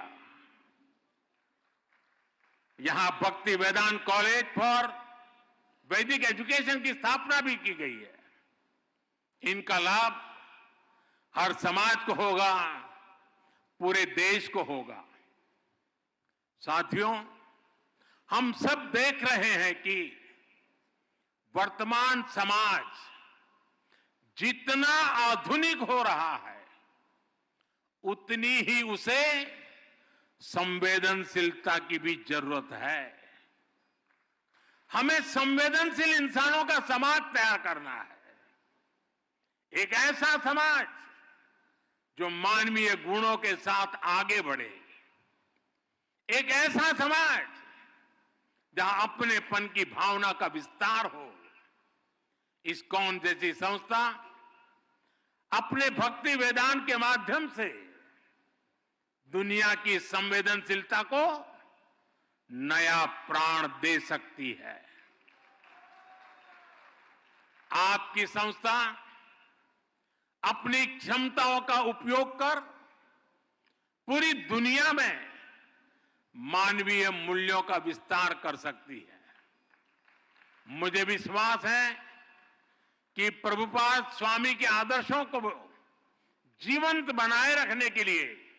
यहां भक्ति वेदांत कॉलेज फॉर वैदिक एजुकेशन की स्थापना भी की गई है। इनका लाभ हर समाज को होगा, पूरे देश को होगा। साथियों, हम सब देख रहे हैं कि वर्तमान समाज जितना आधुनिक हो रहा है उतनी ही उसे संवेदनशीलता की भी जरूरत है। हमें संवेदनशील इंसानों का समाज तैयार करना है। एक ऐसा समाज जो मानवीय गुणों के साथ आगे बढ़े। एक ऐसा समाज जहां अपनेपन की भावना का विस्तार हो। इस्कॉन जैसी संस्था अपने भक्ति वेदांत के माध्यम से दुनिया की संवेदनशीलता को नया प्राण दे सकती है। आपकी संस्था अपनी क्षमताओं का उपयोग कर पूरी दुनिया में मानवीय मूल्यों का विस्तार कर सकती है। मुझे विश्वास है कि प्रभुपाद स्वामी के आदर्शों को जीवंत बनाए रखने के लिए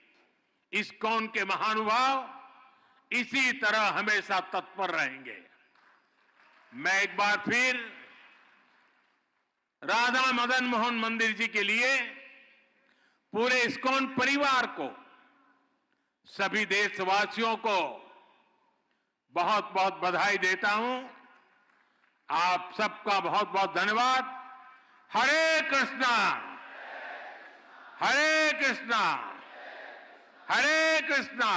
इस्कॉन के महानुभाव इसी तरह हमेशा तत्पर रहेंगे। मैं एक बार फिर राधा मदन मोहन मंदिर जी के लिए पूरे इस्कॉन परिवार को, सभी देशवासियों को बहुत बहुत बधाई देता हूं। आप सबका बहुत बहुत धन्यवाद। हरे कृष्णा, हरे कृष्णा, हरे कृष्णा।